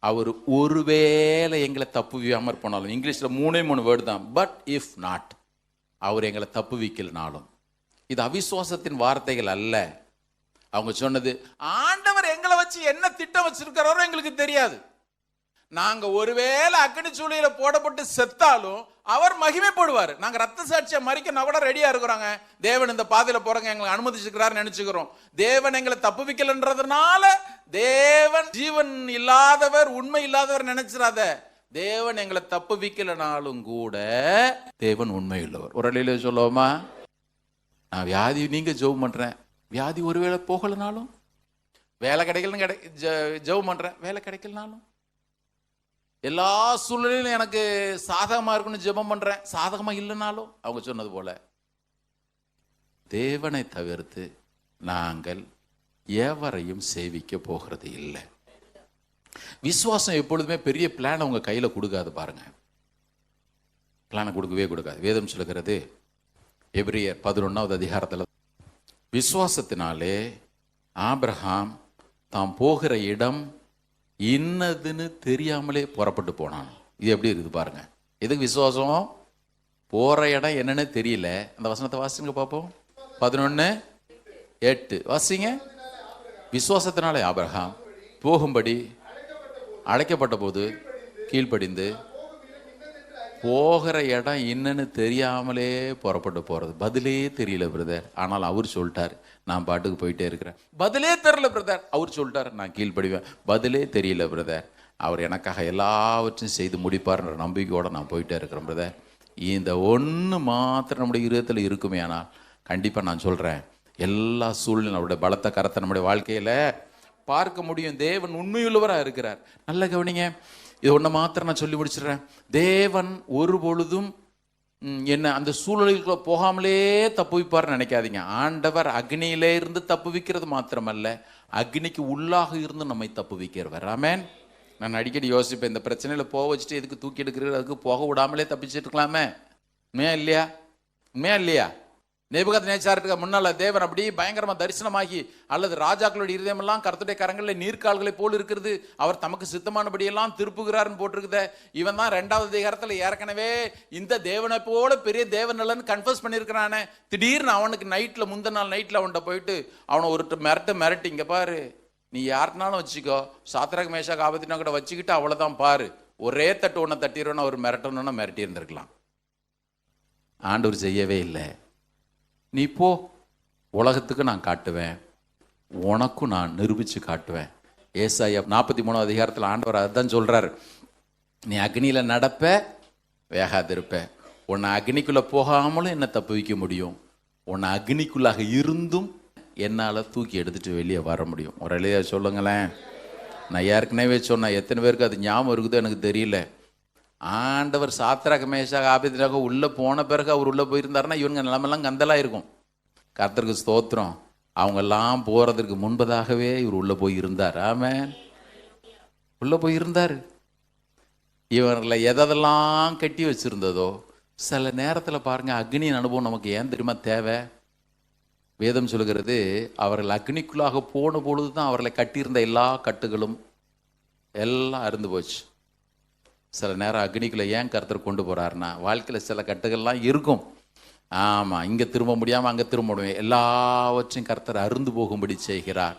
அவர் ஒருவேளை எங்களை தப்புவியாமற் போனாலும், இங்கிலீஷ்ல 3 வேர்டு தான், பட் இஃப் நாட், அவர் எங்களை தப்புவிக்கலனாலும். இது அவிசுவாசத்தின் வார்த்தைகள் அல்ல. அவங்க சொன்னது, ஆண்டவர் எங்களை வச்சு என்ன திட்டம் வச்சிருக்கிறாரோ எங்களுக்கு தெரியாது. நாங்க ஒருவேளை அக்னி சூளையில போடப்பட்டு செத்தாலும் அவர் மகிமைப்படுவார். நாங்க ரத்த சாட்சியை மறிக்க கூட ரெடியா இருக்கிறோங்க. தேவன் இந்த பாதையில போறங்க எங்களை அனுமதிச்சிருக்கிறாரு நினைச்சுக்கிறோம். தேவன் எங்களை தப்புவிக்கலன்றதுனால தேவன் ஜீவன் இல்லாதவர், உண்மை இல்லாதவர் நினைச்சிடாத. தேவன் எங்களை தப்புவிக்கலனாலும் கூட தேவன் உண்மை உள்ளவர். ஒரு அலையில சொல்லுவோமா, நான் வியாதி நீங்க ஜெபம் பண்றேன், வியாதி ஒருவேளை போகலனாலும், வேலை கிடைக்கலன்னு ஜெபம் பண்றேன், வேலை கிடைக்கலனாலும், எல்லா சூழ்நிலையிலும் எனக்கு சாதகமா இருக்குன்னு ஜெபம் பண்றேன், சாதகமா இல்லைனாலும், அவங்க சொன்னது போல தேவனை தவிர்த்து நாங்கள் எவரையும் சேவிக்க போகிறது இல்லை. விசுவாசம் எப்பொழுதுமே பெரிய பிளான் உங்க கையில கொடுக்காது. பாருங்க, பிளானை கொடுக்கவே கொடுக்காது. வேதம் சொல்லுகிறது எபிரியர் 11வது அதிகாரத்தில், விசுவாசத்தினாலே ஆபிரகாம் தாம் போகிற இடம் இன்னதுன்னு தெரியாமலே புறப்பட்டு போனான். இது எப்படி இருக்குது பாருங்க. எதுக்கு விசுவாசம்? போற இடம் என்னன்னு தெரியல. அந்த வசனத்தை வாசிங்க பார்ப்போம். 11:8 வாசிங்க. விசுவாசத்தினாலே ஆபிரகாம் போகும்படி அழைக்கப்பட்ட போது கீழ்ப்படிந்து, போகிற இடம் என்னன்னு தெரியாமலே புறப்பட்டு போறது. பதிலே தெரியல பிரதர், ஆனால் அவர் சொல்லிட்டார் நான் பாட்டுக்கு போயிட்டே இருக்கிறேன். பதிலே தெரியல பிரதர், அவர் சொல்லிட்டார் நான் கீழ்ப்படிவேன். பதிலே தெரியல பிரதர், அவர் எனக்காக எல்லாவற்றையும் செய்து முடிப்பார்ன்ற நம்பிக்கையோட நான் போயிட்டே இருக்கிறேன் பிரதர். இந்த ஒன்று மாத்திரம் நம்முடைய இருதயத்தில் இருக்குமே ஆனால் கண்டிப்பாக நான் சொல்கிறேன், எல்லா சூழ்நிலையும் அவருடைய பலத்த கரத்தை நம்முடைய வாழ்க்கையில் பார்க்க முடியும். தேவன் உண்மையுள்ளவராக இருக்கிறார். நல்ல கவனிங்க, இது ஒன்றை மாத்திரம் நான் சொல்லி முடிச்சிடுறேன். தேவன் ஒரு பொழுதும் என்ன அந்த சூழலுக்குள்ள போகாமலே தப்புவிப்பார்னு நினைக்காதீங்க. ஆண்டவர் அக்னியிலே இருந்து தப்புவிக்கிறது மாத்திரமல்ல, அக்னிக்கு உள்ளாக இருந்து நம்மை தப்புவிக்கிறவர். ஆமென். நான் அடிக்கடி யோசிப்பேன், இந்த பிரச்சனையில போக வச்சுட்டு எதுக்கு தூக்கி எடுக்கிறது, அதுக்கு போக விடாமலே தப்பிச்சுட்டு இருக்கலாமே. உண்மையா இல்லையா? உண்மையா இல்லையா? நேபுகாத்நேச்சாருக்கு முன்னால தேவன் அப்படி பயங்கரமா தரிசனமாகி, அல்லது ராஜாக்களுடைய இருதயமெல்லாம் கர்த்தருடைய கரங்களில் நீர்க்கால்களை போல் இருக்கிறது, அவர் தமக்கு சித்தமானபடியெல்லாம் திருப்புகிறார்னு போட்டிருக்குத. இவன் தான் 2வது அதிகாரத்தில் ஏற்கனவே இந்த தேவனை போல பெரிய தேவன் இல்லைன்னு கன்ஃபர்ஸ் பண்ணியிருக்கிறானே. திடீர்னு அவனுக்கு நைட்டில், முந்தின நாள் நைட்டில் அவன்கிட்ட போயிட்டு அவனை ஒரு மிரட்டி, இங்கே பாரு நீ யாருனாலும் வச்சுக்கோ, சாத்ராக் மேஷாக் ஆபத்தினா கூட வச்சுக்கிட்டு அவ்வளோதான் பாரு, ஒரே தட்டு ஒன்றை தட்டிடுவோன்னா ஒரு மிரட்டணுன்னா மிரட்டி இருந்திருக்கலாம். ஆண்டவர் செய்யவே இல்லை. நீ போ, உலகத்துக்கு நான் காட்டுவேன், உனக்கும் நான் நிரூபித்து காட்டுவேன். ஏசாயா 43வது அதிகாரத்தில் ஆண்டவர் அதுதான் சொல்கிறார், நீ அக்னியில் நடப்ப வேகாதிருப்ப, உன்னை அக்னிக்குள்ளே போகாமலும் என்ன தப்புவிக்க முடியும், உன்னை அக்னிக்குள்ளாக இருந்தும் என்னால் தூக்கி எடுத்துகிட்டு வெளியே வர முடியும். ஒரு இளையா சொல்லுங்களேன். நான் ஏற்கனவே சொன்னேன், எத்தனை பேருக்கு அது ஞாபகம் இருக்குதோ எனக்கு தெரியல. ஆண்டவர் சாத்ராக் மேஷாக் ஆபேத்நேகோ உள்ளே போன பிறகு அவர் உள்ளே போயிருந்தாருன்னா இவங்க நிலமெல்லாம் கந்தலாக இருக்கும். கர்த்தருக்கு ஸ்தோத்திரம், அவங்கெல்லாம் போகிறதுக்கு முன்பதாகவே இவர் உள்ளே போய் இருந்தார். ஆமென். உள்ளே போய் இருந்தார். இவர்களை எதெல்லாம் கட்டி வச்சுருந்ததோ, சில நேரத்தில் பாருங்கள் அக்னியின் அனுபவம் நமக்கு ஏன் தெரியுமா தேவை? வேதம் சொல்லுகிறது, அவர்கள் அக்னிக்குள்ளாக போன பொழுது தான் அவர்களை கட்டியிருந்த எல்லா கட்டுகளும் எல்லாம் அருந்து போச்சு. சில நேரம் அக்னிக்குள்ளே ஏன் கர்த்தர் கொண்டு போகிறாருன்னா, வாழ்க்கையில் சில கட்டுகள்லாம் இருக்கும். ஆமாம், இங்கே திரும்ப முடியாமல் அங்கே திரும்ப முடியும், எல்லாவற்றையும் கர்த்தர் அருந்து போகும்படி செய்கிறார்.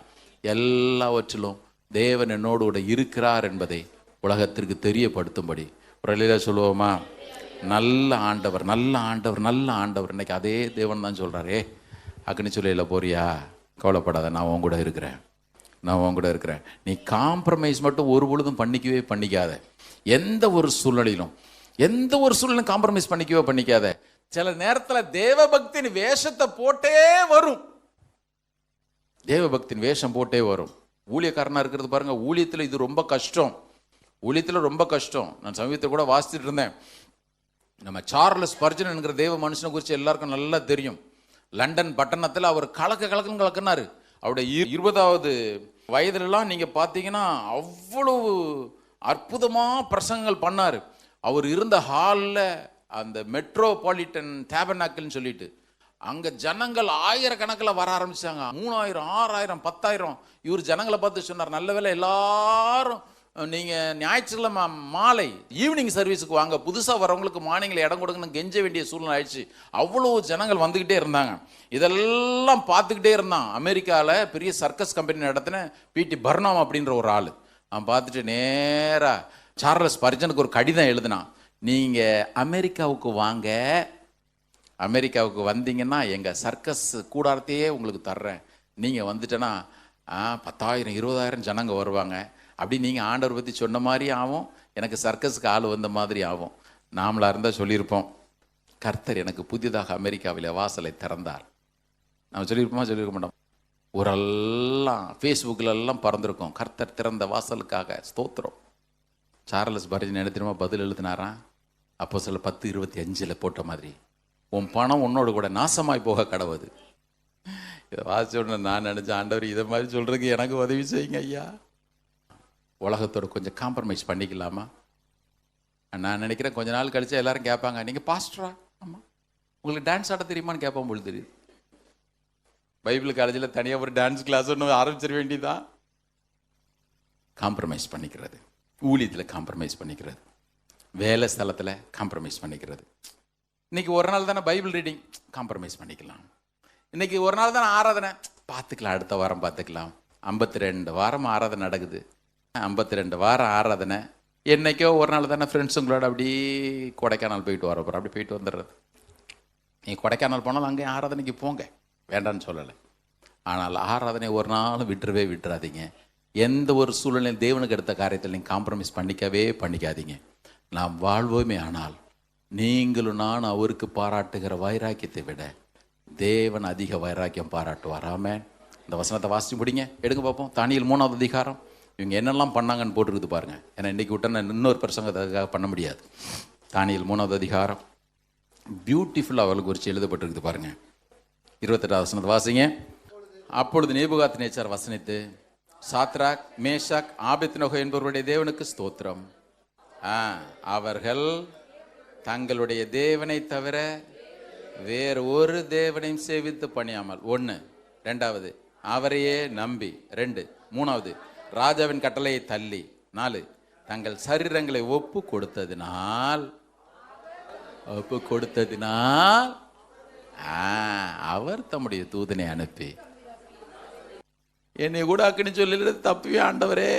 எல்லாவற்றிலும் தேவன் என்னோடு கூட இருக்கிறார் என்பதை உலகத்திற்கு தெரியப்படுத்தும்படி ஒரு இலையில சொல்லுவோமா, நல்ல ஆண்டவர், நல்ல ஆண்டவர், நல்ல ஆண்டவர். இன்னைக்கு அதே தேவன் தான் சொல்கிறாரே, அக்னி சூளையில் போறியா, கவலைப்படாத, நான் உன் கூட இருக்கிறேன், நான் உன் கூட இருக்கிறேன். நீ காம்ப்ரமைஸ் மட்டும் ஒரு பொழுதும் பண்ணிக்காத. எந்த ஒரு சூழ்நிலையும் காம்ப்ரமைஸ் பண்ணிக்காத. சில நேரத்தில் தேவபக்தின் வேஷத்தை போட்டே வரும். தேவபக்தின் வேஷம் போட்டே வரும். ஊழியக்காரனா இருக்கிறது பாருங்க, ஊழியத்தில் இது ரொம்ப கஷ்டம். ஊழியத்தில் ரொம்ப கஷ்டம். நான் சமீபத்தில் கூட வாசிச்சுட்டு இருந்தேன். நம்ம சார்லஸ் ஸ்பர்ஜன் என்கிற தேவ மனுஷனை குறித்து எல்லாருக்கும் நல்லா தெரியும். லண்டன் பட்டணத்தில் அவர் கலக்குனாரு. அவருடைய 20வது வயதுலலாம் நீங்கள் பார்த்தீங்கன்னா அவ்வளவு அற்புதமாக பிரசங்கங்கள் பண்ணார். அவர் இருந்த ஹாலில் அந்த மெட்ரோபாலிட்டன் டேபர்னாக்கிள்னு சொல்லிட்டு அங்க ஜனங்கள் ஆயிரக்கணக்கில் வர ஆரம்பிச்சாங்க. 3000, 6000, 10,000. இவர் ஜனங்களை பார்த்து சொன்னார், நல்ல வேளை எல்லாரும் நீங்க ஞாயிற்றுக்கிழமை மாலை ஈவினிங் சர்வீஸுக்கு வாங்க, புதுசா வரவங்களுக்கு மார்னிங்ல இடம் கொடுக்கணும் கெஞ்ச வேண்டிய சூழ்நிலை ஆயிடுச்சு. அவ்வளவு ஜனங்கள் வந்துகிட்டே இருந்தாங்க. இதெல்லாம் பார்த்துக்கிட்டே இருந்தான். அமெரிக்காவில் பெரிய சர்க்கஸ் கம்பெனி நடத்தின பிடி பர்னாம் அப்படின்ற ஒரு ஆள். அவன் பார்த்துட்டு நேரா சார்லஸ் பர்ஜனுக்கு ஒரு கடிதம் எழுதினான். நீங்க அமெரிக்காவுக்கு வாங்க, அமெரிக்காவுக்கு வந்தீங்கன்னா எங்கள் சர்க்கஸ் கூடாரத்தையே உங்களுக்கு தர்றேன். நீங்கள் வந்துட்டேன்னா 10,000, 20,000 ஜனங்க வருவாங்க. அப்படி நீங்கள் ஆண்டவர் பற்றி சொன்ன மாதிரி ஆகும், எனக்கு சர்க்கஸுக்கு ஆள் வந்த மாதிரி ஆகும். நாமளாக இருந்தால் சொல்லியிருப்போம், கர்த்தர் எனக்கு புதிதாக அமெரிக்காவில் வாசலை திறந்தார். நம்ம சொல்லியிருப்போமா? சொல்லியிருக்க மாட்டோம். ஊரெல்லாம் ஃபேஸ்புக்கிலெல்லாம் பறந்துருக்கோம், கர்த்தர் திறந்த வாசலுக்காக ஸ்தோத்திரம். சார்லஸ் பர்ஜன் என்ன தெரியுமா பதில் எழுதினாராம்? அப்போஸ்தலர் 10:25 போட்ட மாதிரி, உன் பணம் உன்னோடு கூட நாசமாய் போக கடவுது. இதை வாசிச்சோன்னு நான் நினச்சேன், ஆண்டவர் இதை மாதிரி சொல்கிறதுக்கு எனக்கு உதவி செய்யுங்க ஐயா. உலகத்தோட கொஞ்சம் காம்ப்ரமைஸ் பண்ணிக்கலாமா? நான் நினைக்கிறேன் கொஞ்ச நாள் கழிச்சா எல்லாரும் கேட்பாங்க, நீங்கள் பாஸ்டரா? ஆமாம். உங்களுக்கு டான்ஸ் ஆட தெரியுமான்னு கேட்பான் போல் தெரியுது. பைபிள் காலேஜில் தனியாக ஒரு டான்ஸ் கிளாஸ் ஒன்று ஆரம்பிச்சிட வேண்டியதான். காம்ப்ரமைஸ் பண்ணிக்கிறது, ஊழியத்தில் காம்ப்ரமைஸ் பண்ணிக்கிறது, வேலை ஸ்தலத்தில் காம்ப்ரமைஸ் பண்ணிக்கிறது. இன்னைக்கு ஒரு நாள் தானே பைபிள் ரீடிங், காம்ப்ரமைஸ் பண்ணிக்கலாம். இன்னைக்கு ஒரு நாள் தானே ஆராதனை, பார்த்துக்கலாம், அடுத்த வாரம் பார்த்துக்கலாம். 52 வாரம் ஆராதனை நடக்குது. 52 வாரம் ஆராதனை. என்னைக்கோ ஒரு நாள் தானே ஃப்ரெண்ட்ஸுங்களோட அப்படி கொடைக்கானல் போயிட்டு வர போகிறோம், அப்படி போயிட்டு வந்துடுறது. நீங்கள் கொடைக்கானல் போனாலும் அங்கேயும் ஆராதனைக்கு போங்க, வேண்டான்னு சொல்லலை. ஆனால் ஆராதனை ஒரு நாளும் விட்டுறாதீங்க. எந்த ஒரு சூழ்நிலையும் தேவனுக்கு எடுத்த காரியத்தில் நீங்கள் காம்ப்ரமைஸ் பண்ணிக்காதீங்க. நாம் வாழ்வோமே ஆனால் நீங்களும் நான் அவருக்கு பாராட்டுகிற வைராக்கியத்தை விட தேவன் அதிக வைராக்கியம் பாராட்டுவார். ஆமென். இந்த வசனத்தை வாசிச்சு முடிங்க, எடுங்க பார்ப்போம். தானியேல் 3வது அதிகாரம். இவங்க என்னெல்லாம் பண்ணாங்கன்னு போட்டுருக்குது பாருங்க. ஏன்னா இன்றைக்கி விட்டா இன்னொரு பிரசங்கத்துக்காக பண்ண முடியாது. தானியேல் 3வது அதிகாரம் பியூட்டிஃபுல்லாக அவர்களுக்கு குறித்து எழுதப்பட்டிருக்குது பாருங்க. 28வது வசனத்தை வாசிங்க. அப்பொழுது நேபுகாத்நேச்சார் வசனித்து, சாத்ராக், மேஷாக், ஆபேத்நேகோ என்பவருடைய தேவனுக்கு ஸ்தோத்திரம், அவர்கள் தங்களுடைய தேவனை தவிர வேறு ஒரு தேவனையும் சேவித்து பணியாமல் 1, 2வது அவரையே நம்பி 2, 3வது ராஜாவின் கட்டளையை தள்ளி 4, தங்கள் சரீரங்களை ஒப்பு கொடுத்ததினால் அவர் தம்முடைய தூதனை அனுப்பி என்னை கூட அக்குன்னு சொல்லி தப்புவே ஆண்டவரே.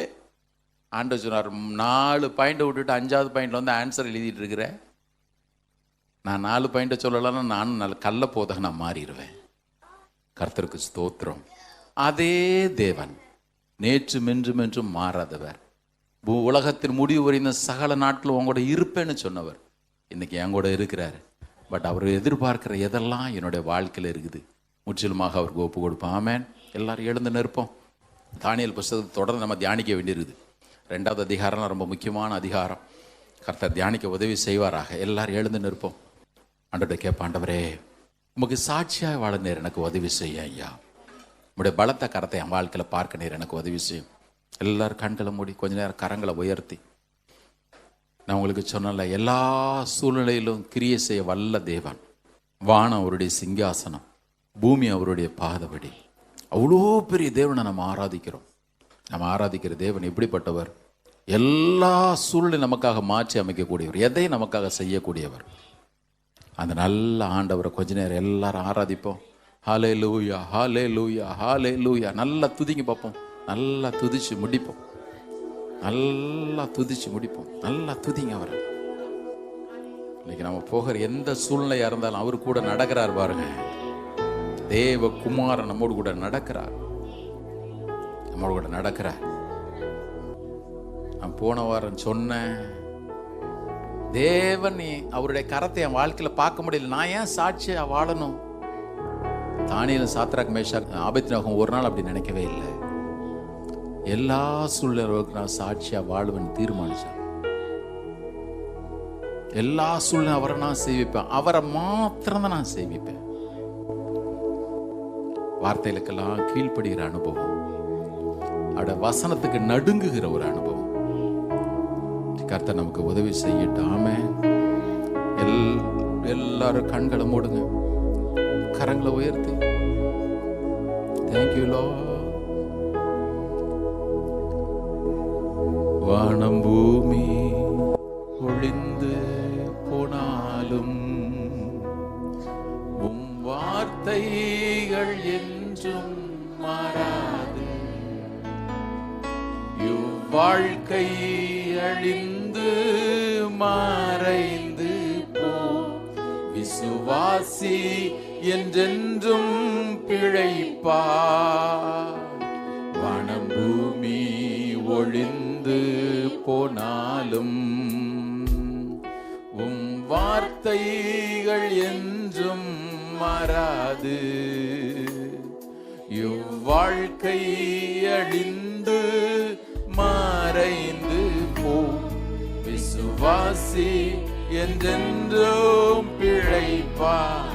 ஆண்டவர் சொன்னார், 4 பாயிண்டை விட்டுட்டு 5வது பாயிண்ட்ல வந்து ஆன்சர் எழுதிட்டு இருக்கிறேன். நான் 4 பாயிண்டை சொல்லலாம்னா நானும் நல்ல கள்ள போதாக நான் மாறிடுவேன். கர்த்தருக்கு ஸ்தோத்திரம். அதே தேவன் நேற்றும் என்றும் என்றும் மாறாதவர், உலகத்தின் முடிவு வரைந்த சகல நாட்களும் உங்களோட இருப்பேன்னு சொன்னவர் இன்னைக்கு என் கூட இருக்கிறார். பட் அவர் எதிர்பார்க்கிற எதெல்லாம் என்னுடைய வாழ்க்கையில் இருக்குது, முற்றிலுமாக அவருக்கு ஒப்பு கொடுப்போம். ஆமென். எல்லாரும் எழுந்து நிற்போம். தானியேல் புத்தகத்தை தொடர்ந்து நம்ம தியானிக்க வேண்டியிருக்குது. 2வது அதிகாரம் ரொம்ப முக்கியமான அதிகாரம். கர்த்தர் தியானிக்க உதவி செய்வாராக. எல்லாரும் எழுந்து நிற்போம். ஆண்டவரே கேட்ப, ஆண்டவரே உமக்கு சாட்சியாக வாழ நேர் எனக்கு உதவி செய்ய ஐயா. உங்களுடைய பலத்த கரத்தை என் வாழ்க்கையில் பார்க்க நேர் எனக்கு உதவி செய்யும். எல்லாரும் கண்களை மூடி கொஞ்ச நேரம் கரங்களை உயர்த்தி, நான் உங்களுக்கு சொன்னல, எல்லா சூழ்நிலையிலும் கிரியை செய்ய வல்ல தேவன். வானம் அவருடைய சிங்காசனம், பூமி அவருடைய பாதபடி. அவ்வளோ பெரிய தேவனை நம்ம ஆராதிக்கிறோம். நம்ம ஆராதிக்கிற தேவன் எப்படிப்பட்டவர்? எல்லா சூழ்நிலையும் நமக்காக மாற்றி அமைக்கக்கூடியவர், எதை நமக்காக செய்யக்கூடியவர். அந்த நல்ல ஆண்டவரை கொஞ்ச நேரம் எல்லாரும் ஆராதிப்போம். ஹல்லேலூயா, ஹல்லேலூயா, ஹல்லேலூயா. நல்லா துதிங்க பார்ப்போம். நல்லா துதிச்சு முடிப்போம். நல்லா துதிங்க அவரை. இன்னைக்கு நம்ம போகிற எந்த சூழ்நிலையா இருந்தாலும் அவர் கூட நடக்கிறார் பாருங்க. தேவ குமாரன் நம்மோடு கூட நடக்கிறார். நான் போன வாரம் சொன்னேன், தேவன் அவருடைய கரத்தை என் வாழ்க்கையில பார்க்க முடியல, நான் ஏன் சாட்சியா வாழணும்? தானியேல், சாத்ராக், மேஷாக், ஆபேத்நேகோ ஒரு நாள் அப்படி நினைக்கவே இல்லை. எல்லா சூழ்நிலைகளுக்கு நான் சாட்சியா வாழ்வேன் தீர்மானிச்சேன். எல்லா சூழ்நிலை அவரை நான் சேவிப்பேன், அவரை மாத்திரம் தான் நான் சேவிப்பேன். வார்த்தைகளுக்கெல்லாம் கீழ்ப்படுகிற அனுபவம், அவருடைய வசனத்துக்கு நடுங்குகிற ஒரு அனுபவம். கர்த்தர் நமக்கு உதவி செய்யட்டும். ஆமென். எல்லாரும் கண்களை மூடுங்க. கரங்களை உயர்த்தி தேங்க்யூ லார்ட். வானம் பூமி ஒழிந்து போனாலும் உம் வார்த்தைகள் என்றும் மாறாது. வாழ்க்கை அழிந்து மறைந்து போ, விசுவாசி என்றென்றும் பிழைப்பார். வானம் பூமி ஒழிந்து போனாலும் உம் வார்த்தைகள் என்றும் மாறாது. இவ்வாழ்க்கை அழிந்து மறைந்து போ, விசுவாசி என்றென்றும் பிழைப்பார்.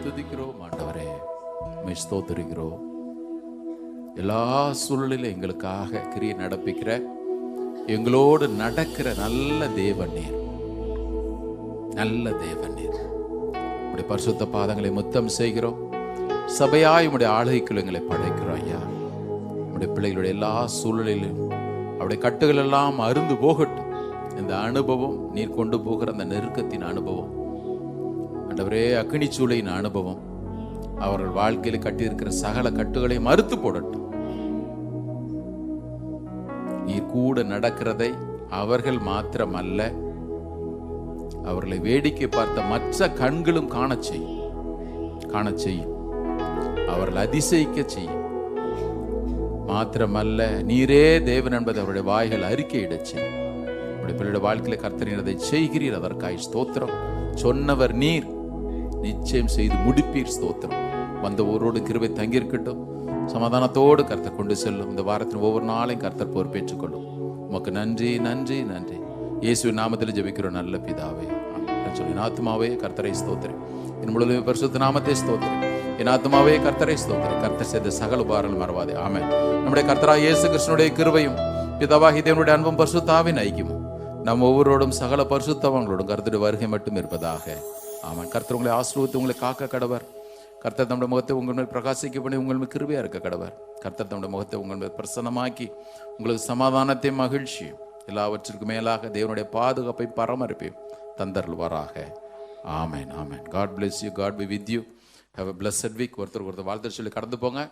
துதிக்கிறோம் ஆண்டவரே, ஸ்தோத்திரிக்கிறோம். எல்லா சூழலிலும் எங்களுக்காக கிரியை நடப்பிக்கிற, எங்களோடு நடக்கிற நல்ல தேவன் நீர், நல்ல தேவன் நீர். உடைய பரிசுத்த பாதங்களை முத்தம் செய்கிறோம். சபையாய் உடைய ஆளுகைக்குள் எங்களை படைக்கிறோம் ஐயா. உடைய பிள்ளைகளுடைய எல்லா சூழலிலும் அவருடைய கட்டுகள் எல்லாம் அருந்து போகட்டும். இந்த அனுபவம், நீர் கொண்டு போகிற அந்த நெருக்கத்தின் அனுபவம் ஆண்டவரே, அக்கினி சூளையின் அனுபவம் அவர்கள் வாழ்க்கையில் கட்டியிருக்கிற சகல கட்டுகளை மறுத்து போடட்டும். நீர் கூட நடக்கிறதை அவர்கள் மாத்திரமல்ல, அவர்களை வேடிக்கை பார்த்த மற்ற கண்களும் காண செய்யும். அவர்கள் அதிசயிக்க செய்யும். மாத்திரமல்ல, நீரே தேவன் என்பதை அவருடைய வாய்கள் அறிக்கையிடச் செய்யும். உடைய பிள்ளையுடைய வாழ்க்கையில கர்த்தர் அதை செய்கிறீர், அதற்காய் ஸ்தோத்திரம். சொன்னவர் நீர், நிச்சயம் செய்து முடிப்பீர். ஸ்தோத்திரம். வந்த ஒருவரோடு கிருபை தங்கியிருக்கட்டும். சமாதானத்தோடு கர்த்தர் கொண்டு செல்லும். இந்த வாரத்தின் ஒவ்வொரு நாளையும் கர்த்தர் பொறுப்பேற்றுக் கொள்ளும். உமக்கு நன்றி, நன்றி, நன்றி. இயேசுவின் நாமத்தில் ஜெபிக்கிறோம் நல்ல பிதாவே. சொல்லி என் ஆத்துமாவே கர்த்தரை ஸ்தோத்திரி, என் முழுவதும் பரிசுத்த நாமத்தை ஸ்தோத்திரி. என் ஆத்துமாவே கர்த்தரை ஸ்தோத்திரி. கர்த்தர் செய்த சகல உபகாரங்கள் மறவாதே. ஆமென். நம்முடைய கர்த்தராகிய இயேசு கிறிஸ்துவினுடைய கிருபையும் பிதாவாகிய தேவனுடைய அன்பும் பரிசுத்தாவின் ஐக்கியமும் நம் ஒவ்வொருவரோடும் சகல பரிசுத்தவங்களோடும் கர்த்தருடைய வருகை மட்டும் இருப்பதாக. ஆமாம். கர்த்தர் உங்களை ஆசீர்வதித்து உங்களை காக்க கடவர். கர்த்தர் தம்முடைய முகத்தை உங்கள் மேல் பிரகாசிக்க பண்ணி உங்கள் மேல் கிருபையா இருக்க கடவர். கர்த்தர் தம்முடைய முகத்தை உங்கள் மேல் பிரசன்னமாக்கி உங்களுக்கு சமாதானத்தை, மகிழ்ச்சி, எல்லாவற்றிற்கும் மேலாக தேவனுடைய பாதுகாப்பை, பராமரிப்பை தந்தருள்வாராக. ஆமென், ஆமென். God bless you. God be with you. Have a blessed week. ஒருத்தருக்கு ஒருத்தர் வாழ்த்து சொல்லி கடந்து போங்க.